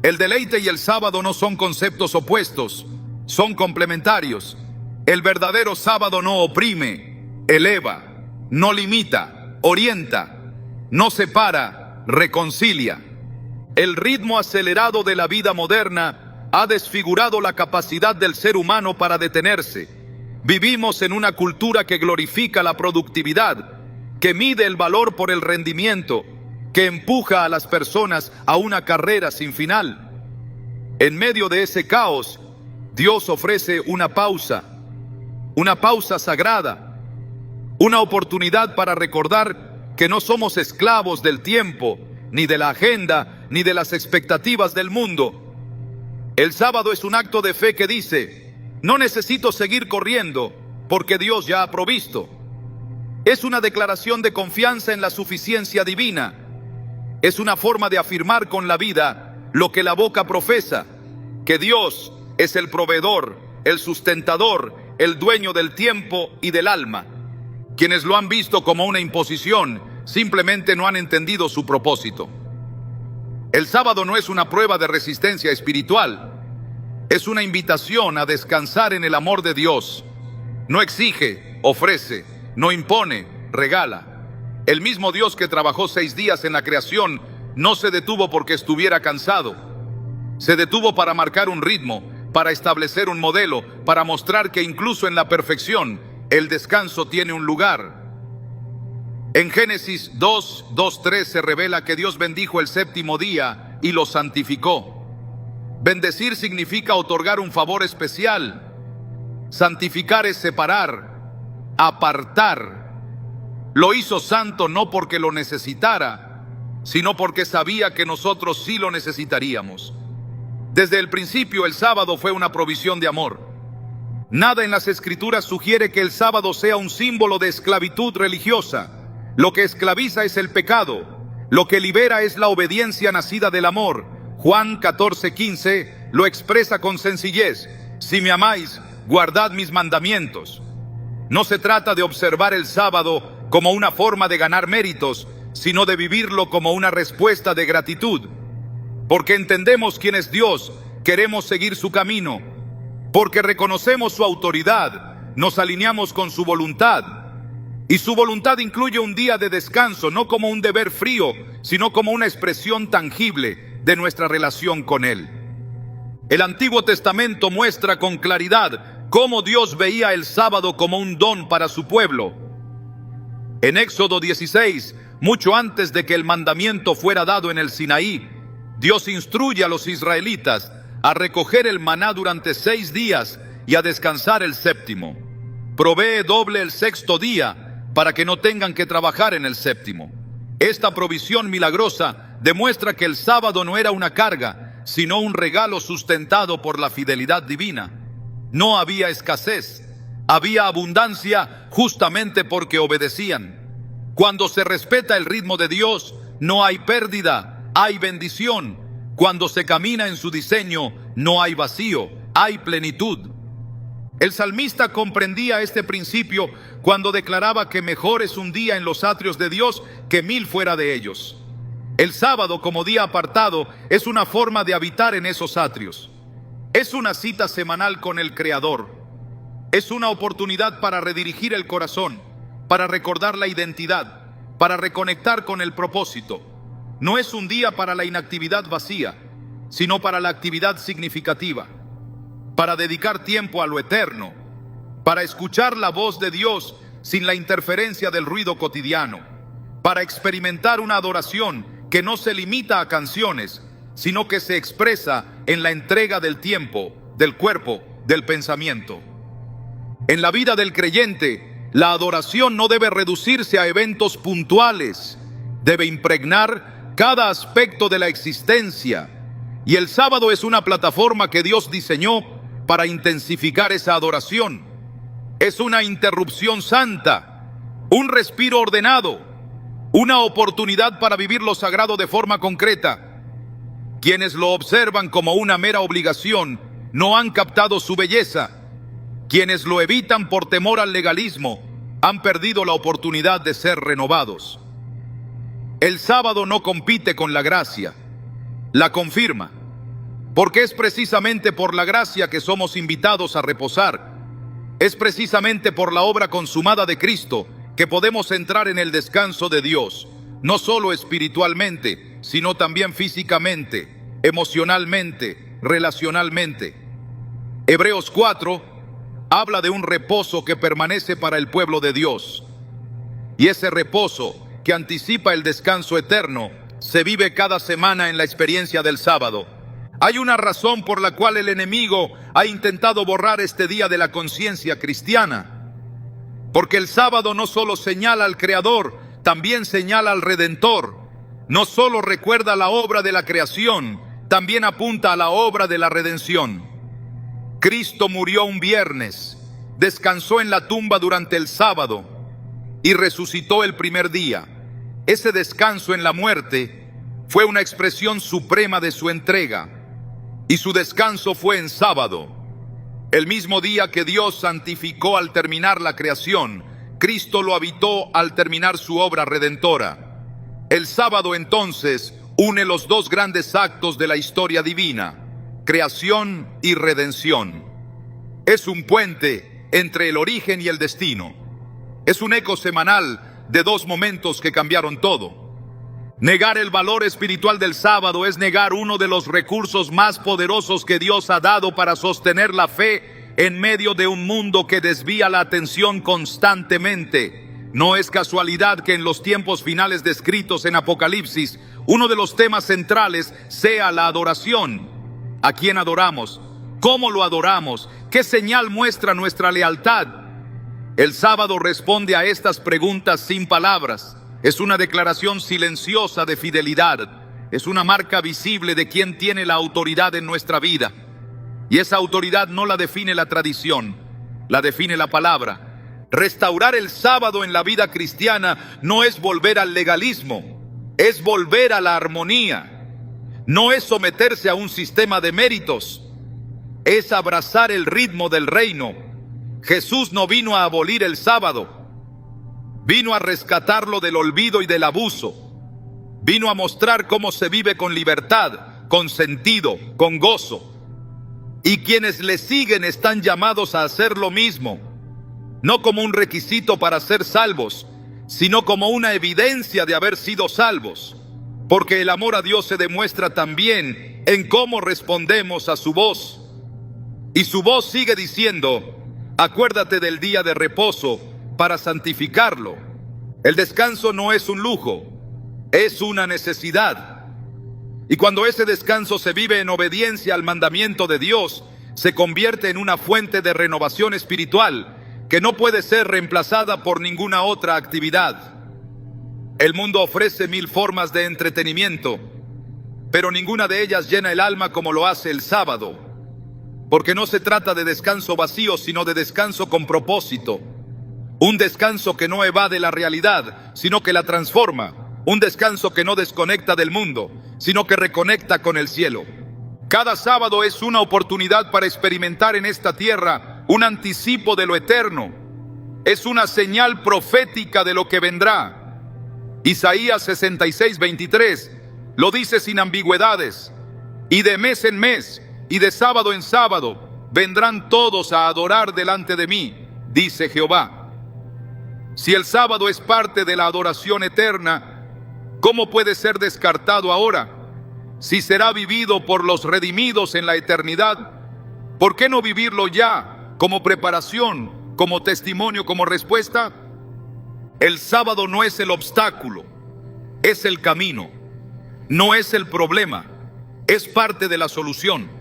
[SPEAKER 1] El deleite y el sábado no son conceptos opuestos, son complementarios. El verdadero sábado no oprime, eleva, no limita, orienta, no separa, reconcilia. El ritmo acelerado de la vida moderna ha desfigurado la capacidad del ser humano para detenerse. Vivimos en una cultura que glorifica la productividad, que mide el valor por el rendimiento, que empuja a las personas a una carrera sin final. En medio de ese caos, Dios ofrece una pausa sagrada, una oportunidad para recordar que no somos esclavos del tiempo, ni de la agenda, ni de las expectativas del mundo. El sábado es un acto de fe que dice: no necesito seguir corriendo, porque Dios ya ha provisto. Es una declaración de confianza en la suficiencia divina. Es una forma de afirmar con la vida lo que la boca profesa, que Dios es el proveedor, el sustentador, el dueño del tiempo y del alma. Quienes lo han visto como una imposición, simplemente no han entendido su propósito. El sábado no es una prueba de resistencia espiritual, es una invitación a descansar en el amor de Dios. No exige, ofrece, no impone, regala. El mismo Dios que trabajó 6 días en la creación no se detuvo porque estuviera cansado. Se detuvo para marcar un ritmo, para establecer un modelo, para mostrar que incluso en la perfección, el descanso tiene un lugar. En Génesis 2:3 se revela que Dios bendijo el séptimo día y lo santificó. Bendecir significa otorgar un favor especial. Santificar es separar, apartar. Lo hizo santo no porque lo necesitara, sino porque sabía que nosotros sí lo necesitaríamos. Desde el principio el sábado fue una provisión de amor. Nada en las Escrituras sugiere que el sábado sea un símbolo de esclavitud religiosa. Lo que esclaviza es el pecado. Lo que libera es la obediencia nacida del amor. Juan 14:15 lo expresa con sencillez: si me amáis, guardad mis mandamientos. No se trata de observar el sábado como una forma de ganar méritos, sino de vivirlo como una respuesta de gratitud. Porque entendemos quién es Dios, queremos seguir su camino. Porque reconocemos su autoridad, nos alineamos con su voluntad. Y su voluntad incluye un día de descanso, no como un deber frío, sino como una expresión tangible de nuestra relación con Él. El Antiguo Testamento muestra con claridad cómo Dios veía el sábado como un don para su pueblo. En Éxodo 16, mucho antes de que el mandamiento fuera dado en el Sinaí, Dios instruye a los israelitas a recoger el maná durante 6 días y a descansar el séptimo. Provee doble el sexto día para que no tengan que trabajar en el séptimo. Esta provisión milagrosa demuestra que el sábado no era una carga, sino un regalo sustentado por la fidelidad divina. No había escasez, había abundancia justamente porque obedecían. Cuando se respeta el ritmo de Dios, no hay pérdida, hay bendición. Cuando se camina en su diseño, no hay vacío, hay plenitud. El salmista comprendía este principio cuando declaraba que mejor es un día en los atrios de Dios que 1000 fuera de ellos. El sábado como día apartado es una forma de habitar en esos atrios. Es una cita semanal con el Creador. Es una oportunidad para redirigir el corazón, para recordar la identidad, para reconectar con el propósito. No es un día para la inactividad vacía, sino para la actividad significativa, para dedicar tiempo a lo eterno, para escuchar la voz de Dios sin la interferencia del ruido cotidiano, para experimentar una adoración que no se limita a canciones, sino que se expresa en la entrega del tiempo, del cuerpo, del pensamiento. En la vida del creyente, la adoración no debe reducirse a eventos puntuales, debe impregnar cada aspecto de la existencia. Y el sábado es una plataforma que Dios diseñó para intensificar esa adoración. Es una interrupción santa, un respiro ordenado, una oportunidad para vivir lo sagrado de forma concreta. Quienes lo observan como una mera obligación no han captado su belleza. Quienes lo evitan por temor al legalismo han perdido la oportunidad de ser renovados. El sábado no compite con la gracia, la confirma, porque es precisamente por la gracia que somos invitados a reposar. Es precisamente por la obra consumada de Cristo que podemos entrar en el descanso de Dios, no solo espiritualmente, sino también físicamente, emocionalmente, relacionalmente. Hebreos 4 habla de un reposo que permanece para el pueblo de Dios. Y ese reposo, que anticipa el descanso eterno, se vive cada semana en la experiencia del sábado. Hay una razón por la cual el enemigo ha intentado borrar este día de la conciencia cristiana. Porque el sábado no solo señala al Creador, también señala al Redentor. No solo recuerda la obra de la creación, también apunta a la obra de la redención. Cristo murió un viernes, descansó en la tumba durante el sábado y resucitó el primer día. Ese descanso en la muerte fue una expresión suprema de su entrega, y su descanso fue en sábado. El mismo día que Dios santificó al terminar la creación, Cristo lo habitó al terminar su obra redentora. El sábado entonces une los dos grandes actos de la historia divina, creación y redención. Es un puente entre el origen y el destino. Es un eco semanal de dos momentos que cambiaron todo. Negar el valor espiritual del sábado es negar uno de los recursos más poderosos que Dios ha dado para sostener la fe en medio de un mundo que desvía la atención constantemente. No es casualidad que en los tiempos finales descritos en Apocalipsis, uno de los temas centrales sea la adoración. ¿A quién adoramos? ¿Cómo lo adoramos? ¿Qué señal muestra nuestra lealtad? El sábado responde a estas preguntas sin palabras. Es una declaración silenciosa de fidelidad. Es una marca visible de quién tiene la autoridad en nuestra vida. Y esa autoridad no la define la tradición, la define la palabra. Restaurar el sábado en la vida cristiana no es volver al legalismo, es volver a la armonía. No es someterse a un sistema de méritos, es abrazar el ritmo del reino. Jesús no vino a abolir el sábado, Vino a rescatarlo del olvido y del abuso. Vino a mostrar cómo se vive con libertad, con sentido, con gozo. Y quienes le siguen están llamados a hacer lo mismo, no como un requisito para ser salvos, sino como una evidencia de haber sido salvos. Porque el amor a Dios se demuestra también en cómo respondemos a su voz. Y su voz sigue diciendo: acuérdate del día de reposo para santificarlo. El descanso no es un lujo, es una necesidad. Y cuando ese descanso se vive en obediencia al mandamiento de Dios, se convierte en una fuente de renovación espiritual que no puede ser reemplazada por ninguna otra actividad. El mundo ofrece 1000 formas de entretenimiento, pero ninguna de ellas llena el alma como lo hace el sábado, porque no se trata de descanso vacío, sino de descanso con propósito. Un descanso que no evade la realidad, sino que la transforma. Un descanso que no desconecta del mundo, sino que reconecta con el cielo. Cada sábado es una oportunidad para experimentar en esta tierra un anticipo de lo eterno. Es una señal profética de lo que vendrá. Isaías 66:23 lo dice sin ambigüedades: y de mes en mes, y de sábado en sábado, vendrán todos a adorar delante de mí, dice Jehová. Si el sábado es parte de la adoración eterna, ¿cómo puede ser descartado ahora? Si será vivido por los redimidos en la eternidad, ¿por qué no vivirlo ya como preparación, como testimonio, como respuesta? El sábado no es el obstáculo, es el camino. No es el problema, es parte de la solución.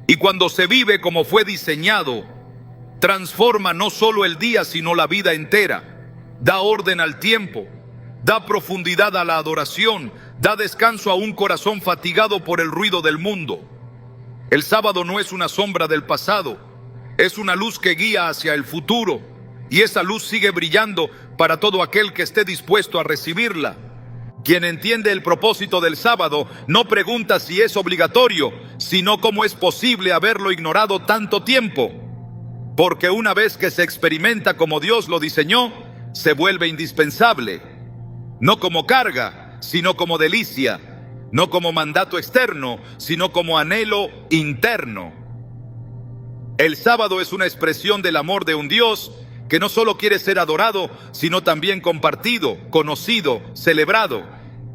[SPEAKER 1] Y cuando se vive como fue diseñado, transforma no solo el día, sino la vida entera. Da orden al tiempo, da profundidad a la adoración, da descanso a un corazón fatigado por el ruido del mundo. El sábado no es una sombra del pasado, es una luz que guía hacia el futuro, y esa luz sigue brillando para todo aquel que esté dispuesto a recibirla. Quien entiende el propósito del sábado no pregunta si es obligatorio, sino cómo es posible haberlo ignorado tanto tiempo. Porque una vez que se experimenta como Dios lo diseñó, se vuelve indispensable. No como carga, sino como delicia. No como mandato externo, sino como anhelo interno. El sábado es una expresión del amor de un Dios que no solo quiere ser adorado, sino también compartido, conocido, celebrado.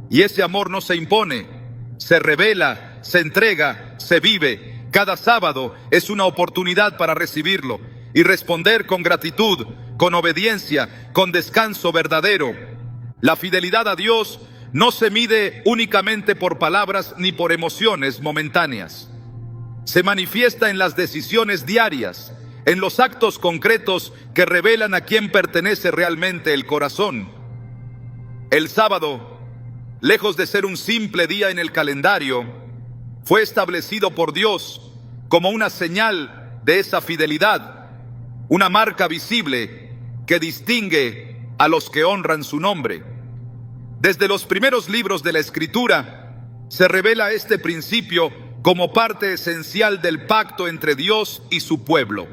[SPEAKER 1] Y ese amor no se impone, se revela, se entrega, se vive. Cada sábado es una oportunidad para recibirlo y responder con gratitud, con obediencia, con descanso verdadero. La fidelidad a Dios no se mide únicamente por palabras ni por emociones momentáneas. Se manifiesta en las decisiones diarias, en los actos concretos que revelan a quién pertenece realmente el corazón. El sábado, lejos de ser un simple día en el calendario, fue establecido por Dios como una señal de esa fidelidad, una marca visible que distingue a los que honran su nombre. Desde los primeros libros de la Escritura se revela este principio como parte esencial del pacto entre Dios y su pueblo.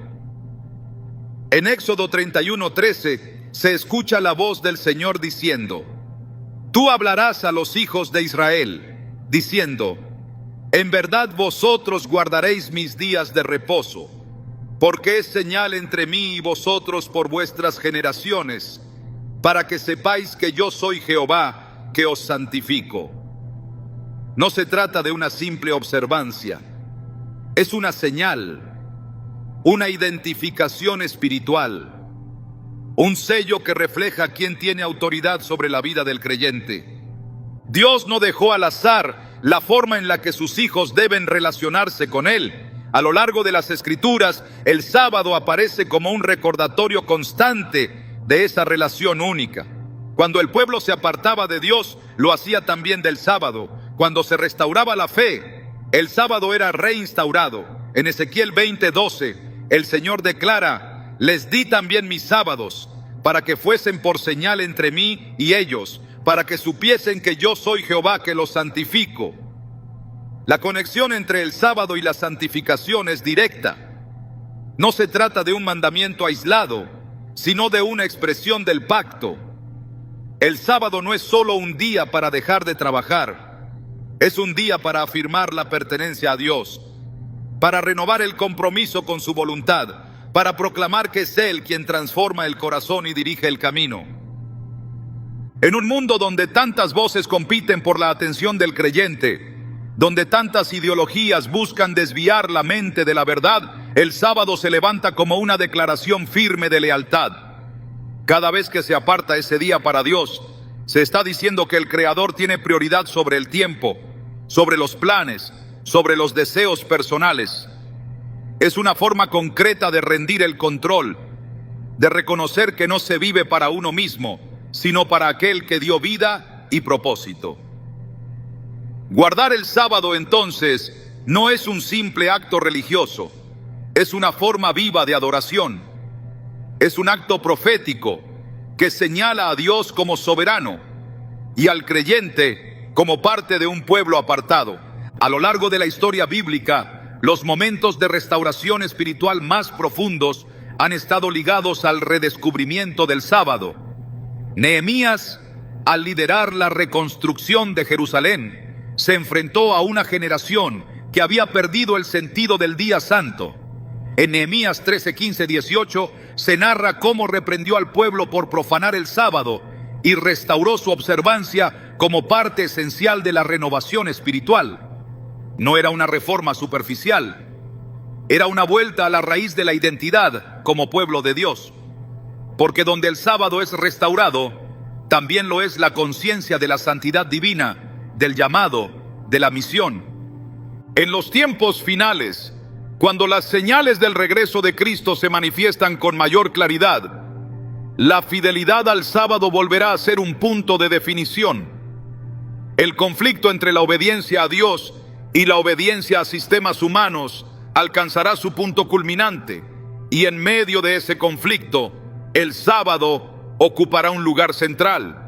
[SPEAKER 1] En Éxodo 31:13 se escucha la voz del Señor diciendo: Tú hablarás a los hijos de Israel, diciendo: En verdad vosotros guardaréis mis días de reposo, porque es señal entre mí y vosotros por vuestras generaciones, para que sepáis que yo soy Jehová, que os santifico. No se trata de una simple observancia, es una señal, una identificación espiritual, un sello que refleja quién tiene autoridad sobre la vida del creyente. Dios no dejó al azar la forma en la que sus hijos deben relacionarse con Él. A lo largo de las Escrituras, el sábado aparece como un recordatorio constante de esa relación única. Cuando el pueblo se apartaba de Dios, lo hacía también del sábado. Cuando se restauraba la fe, el sábado era reinstaurado. En Ezequiel 20:12, el Señor declara: Les di también mis sábados, para que fuesen por señal entre mí y ellos, para que supiesen que yo soy Jehová, que los santifico. La conexión entre el sábado y la santificación es directa. No se trata de un mandamiento aislado, sino de una expresión del pacto. El sábado no es solo un día para dejar de trabajar, es un día para afirmar la pertenencia a Dios, para renovar el compromiso con su voluntad, para proclamar que es Él quien transforma el corazón y dirige el camino. En un mundo donde tantas voces compiten por la atención del creyente, donde tantas ideologías buscan desviar la mente de la verdad, el sábado se levanta como una declaración firme de lealtad. Cada vez que se aparta ese día para Dios, se está diciendo que el Creador tiene prioridad sobre el tiempo, sobre los planes, sobre los deseos personales. Es una forma concreta de rendir el control, de reconocer que no se vive para uno mismo, sino para aquel que dio vida y propósito. Guardar el sábado, entonces, no es un simple acto religioso, es una forma viva de adoración. Es un acto profético que señala a Dios como soberano y al creyente como parte de un pueblo apartado. A lo largo de la historia bíblica, los momentos de restauración espiritual más profundos han estado ligados al redescubrimiento del sábado. Nehemías, al liderar la reconstrucción de Jerusalén, se enfrentó a una generación que había perdido el sentido del día santo. En Nehemías 13, 15, 18 se narra cómo reprendió al pueblo por profanar el sábado y restauró su observancia como parte esencial de la renovación espiritual. No era una reforma superficial, era una vuelta a la raíz de la identidad como pueblo de Dios. Porque donde el sábado es restaurado, también lo es la conciencia de la santidad divina, del llamado, de la misión. En los tiempos finales, cuando las señales del regreso de Cristo se manifiestan con mayor claridad, la fidelidad al sábado volverá a ser un punto de definición. El conflicto entre la obediencia a Dios y la obediencia a sistemas humanos alcanzará su punto culminante, y en medio de ese conflicto, el sábado ocupará un lugar central.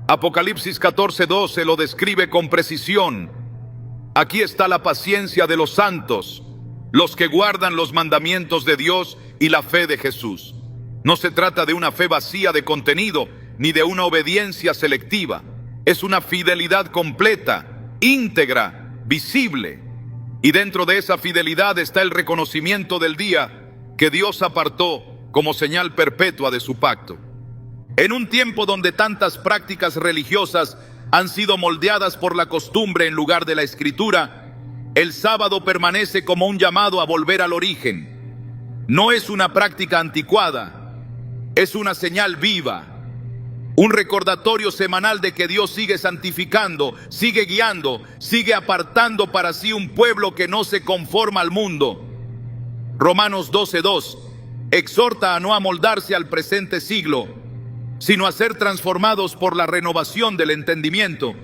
[SPEAKER 1] Apocalipsis 14:12 lo describe con precisión. Aquí está la paciencia de los santos, los que guardan los mandamientos de Dios y la fe de Jesús. No se trata de una fe vacía de contenido, ni de una obediencia selectiva. Es una fidelidad completa, íntegra, visible. Y dentro de esa fidelidad está el reconocimiento del día que Dios apartó como señal perpetua de su pacto. En un tiempo donde tantas prácticas religiosas han sido moldeadas por la costumbre en lugar de la Escritura, el sábado permanece como un llamado a volver al origen. No es una práctica anticuada, es una señal viva, un recordatorio semanal de que Dios sigue santificando, sigue guiando, sigue apartando para sí un pueblo que no se conforma al mundo. Romanos 12:2 exhorta a no amoldarse al presente siglo, sino a ser transformados por la renovación del entendimiento.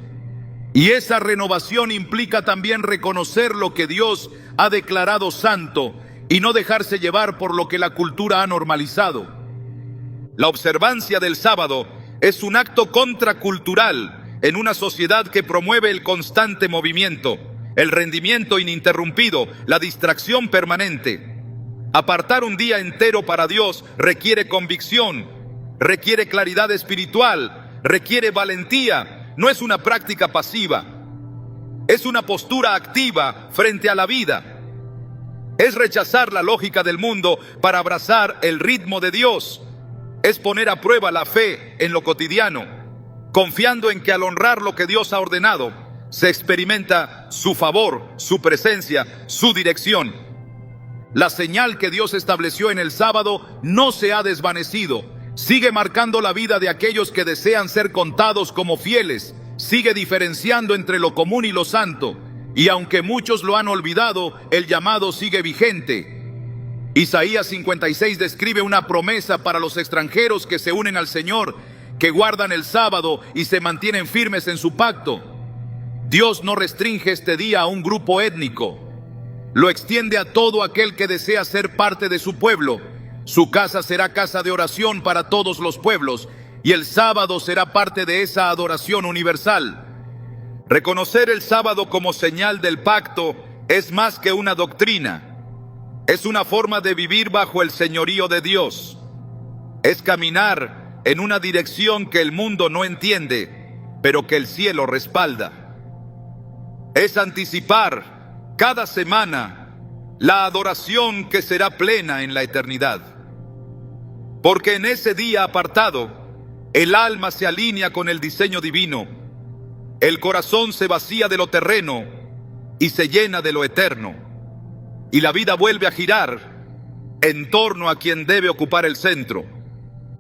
[SPEAKER 1] Y esa renovación implica también reconocer lo que Dios ha declarado santo y no dejarse llevar por lo que la cultura ha normalizado. La observancia del sábado es un acto contracultural en una sociedad que promueve el constante movimiento, el rendimiento ininterrumpido, la distracción permanente. Apartar un día entero para Dios requiere convicción, requiere claridad espiritual, requiere valentía. No es una práctica pasiva, es una postura activa frente a la vida. Es rechazar la lógica del mundo para abrazar el ritmo de Dios. Es poner a prueba la fe en lo cotidiano, confiando en que al honrar lo que Dios ha ordenado, se experimenta su favor, su presencia, su dirección. La señal que Dios estableció en el sábado no se ha desvanecido. Sigue marcando la vida de aquellos que desean ser contados como fieles. Sigue diferenciando entre lo común y lo santo. Y aunque muchos lo han olvidado, el llamado sigue vigente. Isaías 56 describe una promesa para los extranjeros que se unen al Señor, que guardan el sábado y se mantienen firmes en su pacto. Dios no restringe este día a un grupo étnico. Lo extiende a todo aquel que desea ser parte de su pueblo. Su casa será casa de oración para todos los pueblos, y el sábado será parte de esa adoración universal. Reconocer el sábado como señal del pacto es más que una doctrina. Es una forma de vivir bajo el señorío de Dios. Es caminar en una dirección que el mundo no entiende, pero que el cielo respalda. Es anticipar cada semana la adoración que será plena en la eternidad. Porque en ese día apartado, el alma se alinea con el diseño divino, el corazón se vacía de lo terreno y se llena de lo eterno, y la vida vuelve a girar en torno a quien debe ocupar el centro.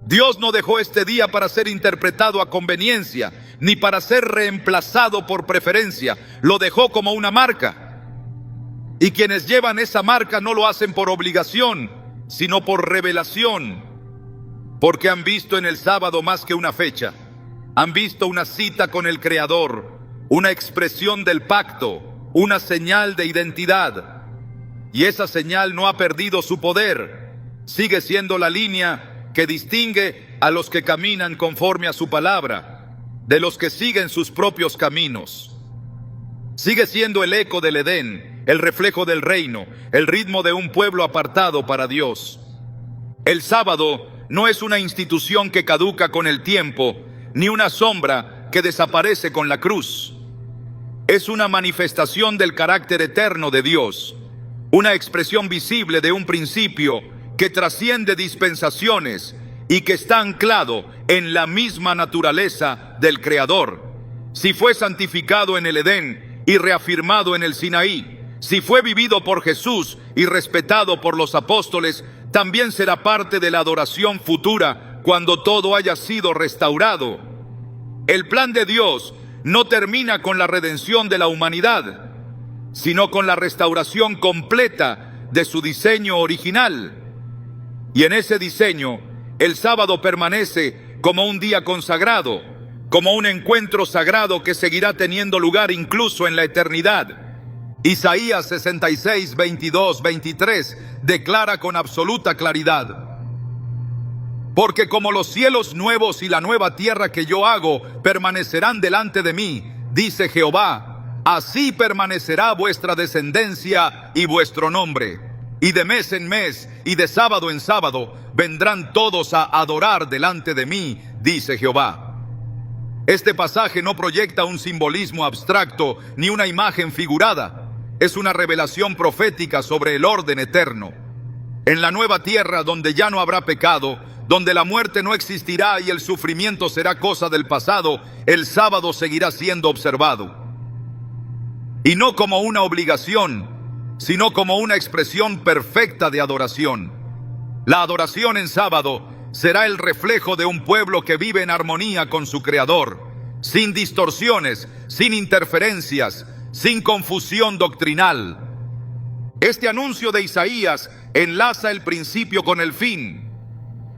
[SPEAKER 1] Dios no dejó este día para ser interpretado a conveniencia, ni para ser reemplazado por preferencia. Lo dejó como una marca. Y quienes llevan esa marca no lo hacen por obligación, sino por revelación. Porque han visto en el sábado más que una fecha. Han visto una cita con el Creador, una expresión del pacto, una señal de identidad. Y esa señal no ha perdido su poder. Sigue siendo la línea que distingue a los que caminan conforme a su palabra, de los que siguen sus propios caminos. Sigue siendo el eco del Edén, el reflejo del reino, el ritmo de un pueblo apartado para Dios. El sábado no es una institución que caduca con el tiempo, ni una sombra que desaparece con la cruz. Es una manifestación del carácter eterno de Dios, una expresión visible de un principio que trasciende dispensaciones y que está anclado en la misma naturaleza del Creador. Si fue santificado en el Edén y reafirmado en el Sinaí, si fue vivido por Jesús y respetado por los apóstoles, también será parte de la adoración futura cuando todo haya sido restaurado. El plan de Dios no termina con la redención de la humanidad, sino con la restauración completa de su diseño original. Y en ese diseño, el sábado permanece como un día consagrado, como un encuentro sagrado que seguirá teniendo lugar incluso en la eternidad. Isaías 66, 22, 23 declara con absoluta claridad: porque como los cielos nuevos y la nueva tierra que yo hago permanecerán delante de mí, dice Jehová, así permanecerá vuestra descendencia y vuestro nombre. Y de mes en mes y de sábado en sábado vendrán todos a adorar delante de mí, dice Jehová. Este pasaje no proyecta un simbolismo abstracto ni una imagen figurada. Es una revelación profética sobre el orden eterno. En la nueva tierra donde ya no habrá pecado, donde la muerte no existirá y el sufrimiento será cosa del pasado, el sábado seguirá siendo observado. Y no como una obligación, sino como una expresión perfecta de adoración. La adoración en sábado será el reflejo de un pueblo que vive en armonía con su Creador, sin distorsiones, sin interferencias, sin confusión doctrinal. Este anuncio de Isaías enlaza el principio con el fin.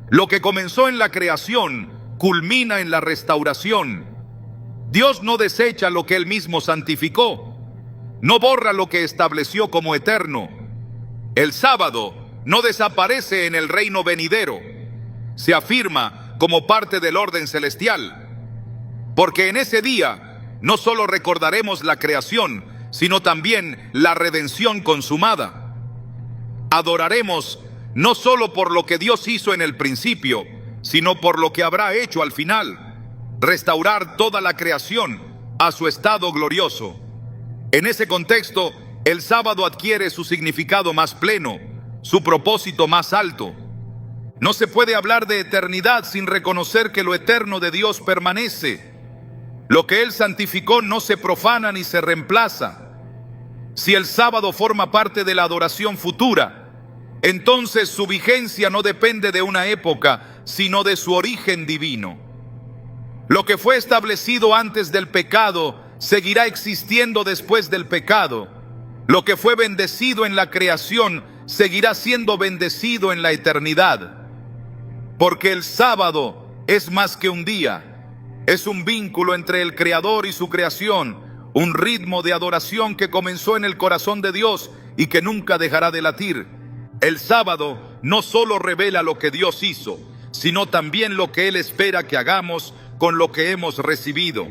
[SPEAKER 1] Lo que comenzó en la creación culmina en la restauración. Dios no desecha lo que Él mismo santificó. No borra lo que estableció como eterno. El sábado no desaparece en el reino venidero. Se afirma como parte del orden celestial. Porque en ese día no solo recordaremos la creación, sino también la redención consumada. Adoraremos no solo por lo que Dios hizo en el principio, sino por lo que habrá hecho al final. Restaurar toda la creación a su estado glorioso. En ese contexto, el sábado adquiere su significado más pleno, su propósito más alto. No se puede hablar de eternidad sin reconocer que lo eterno de Dios permanece. Lo que Él santificó no se profana ni se reemplaza. Si el sábado forma parte de la adoración futura, entonces su vigencia no depende de una época, sino de su origen divino. Lo que fue establecido antes del pecado seguirá existiendo después del pecado. Lo que fue bendecido en la creación seguirá siendo bendecido en la eternidad. Porque el sábado es más que un día, es un vínculo entre el Creador y su creación, un ritmo de adoración que comenzó en el corazón de Dios y que nunca dejará de latir. El sábado no solo revela lo que Dios hizo, sino también lo que Él espera que hagamos con lo que hemos recibido.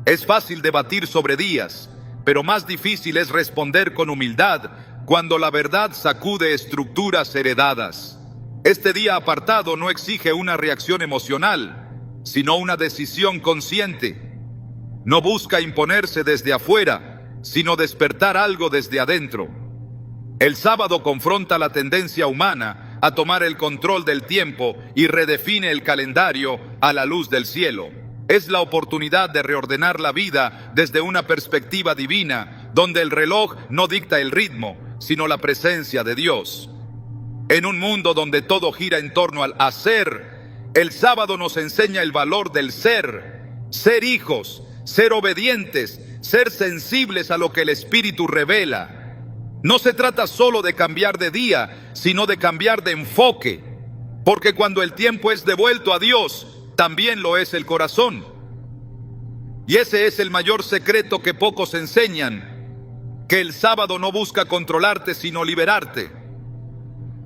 [SPEAKER 1] Es fácil debatir sobre días, pero más difícil es responder con humildad cuando la verdad sacude estructuras heredadas. Este día apartado no exige una reacción emocional, sino una decisión consciente. No busca imponerse desde afuera, sino despertar algo desde adentro. El sábado confronta la tendencia humana a tomar el control del tiempo y redefine el calendario a la luz del cielo. Es la oportunidad de reordenar la vida desde una perspectiva divina, donde el reloj no dicta el ritmo, sino la presencia de Dios. En un mundo donde todo gira en torno al hacer, el sábado nos enseña el valor del ser hijos, ser obedientes, ser sensibles a lo que el Espíritu revela. No se trata solo de cambiar de día, sino de cambiar de enfoque, porque cuando el tiempo es devuelto a Dios, también lo es el corazón. Y ese es el mayor secreto que pocos enseñan, que el sábado no busca controlarte, sino liberarte.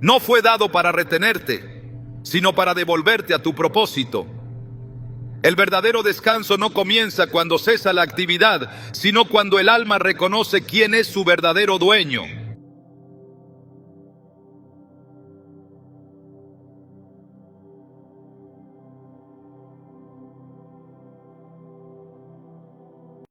[SPEAKER 1] No fue dado para retenerte, sino para devolverte a tu propósito. El verdadero descanso no comienza cuando cesa la actividad, sino cuando el alma reconoce quién es su verdadero dueño.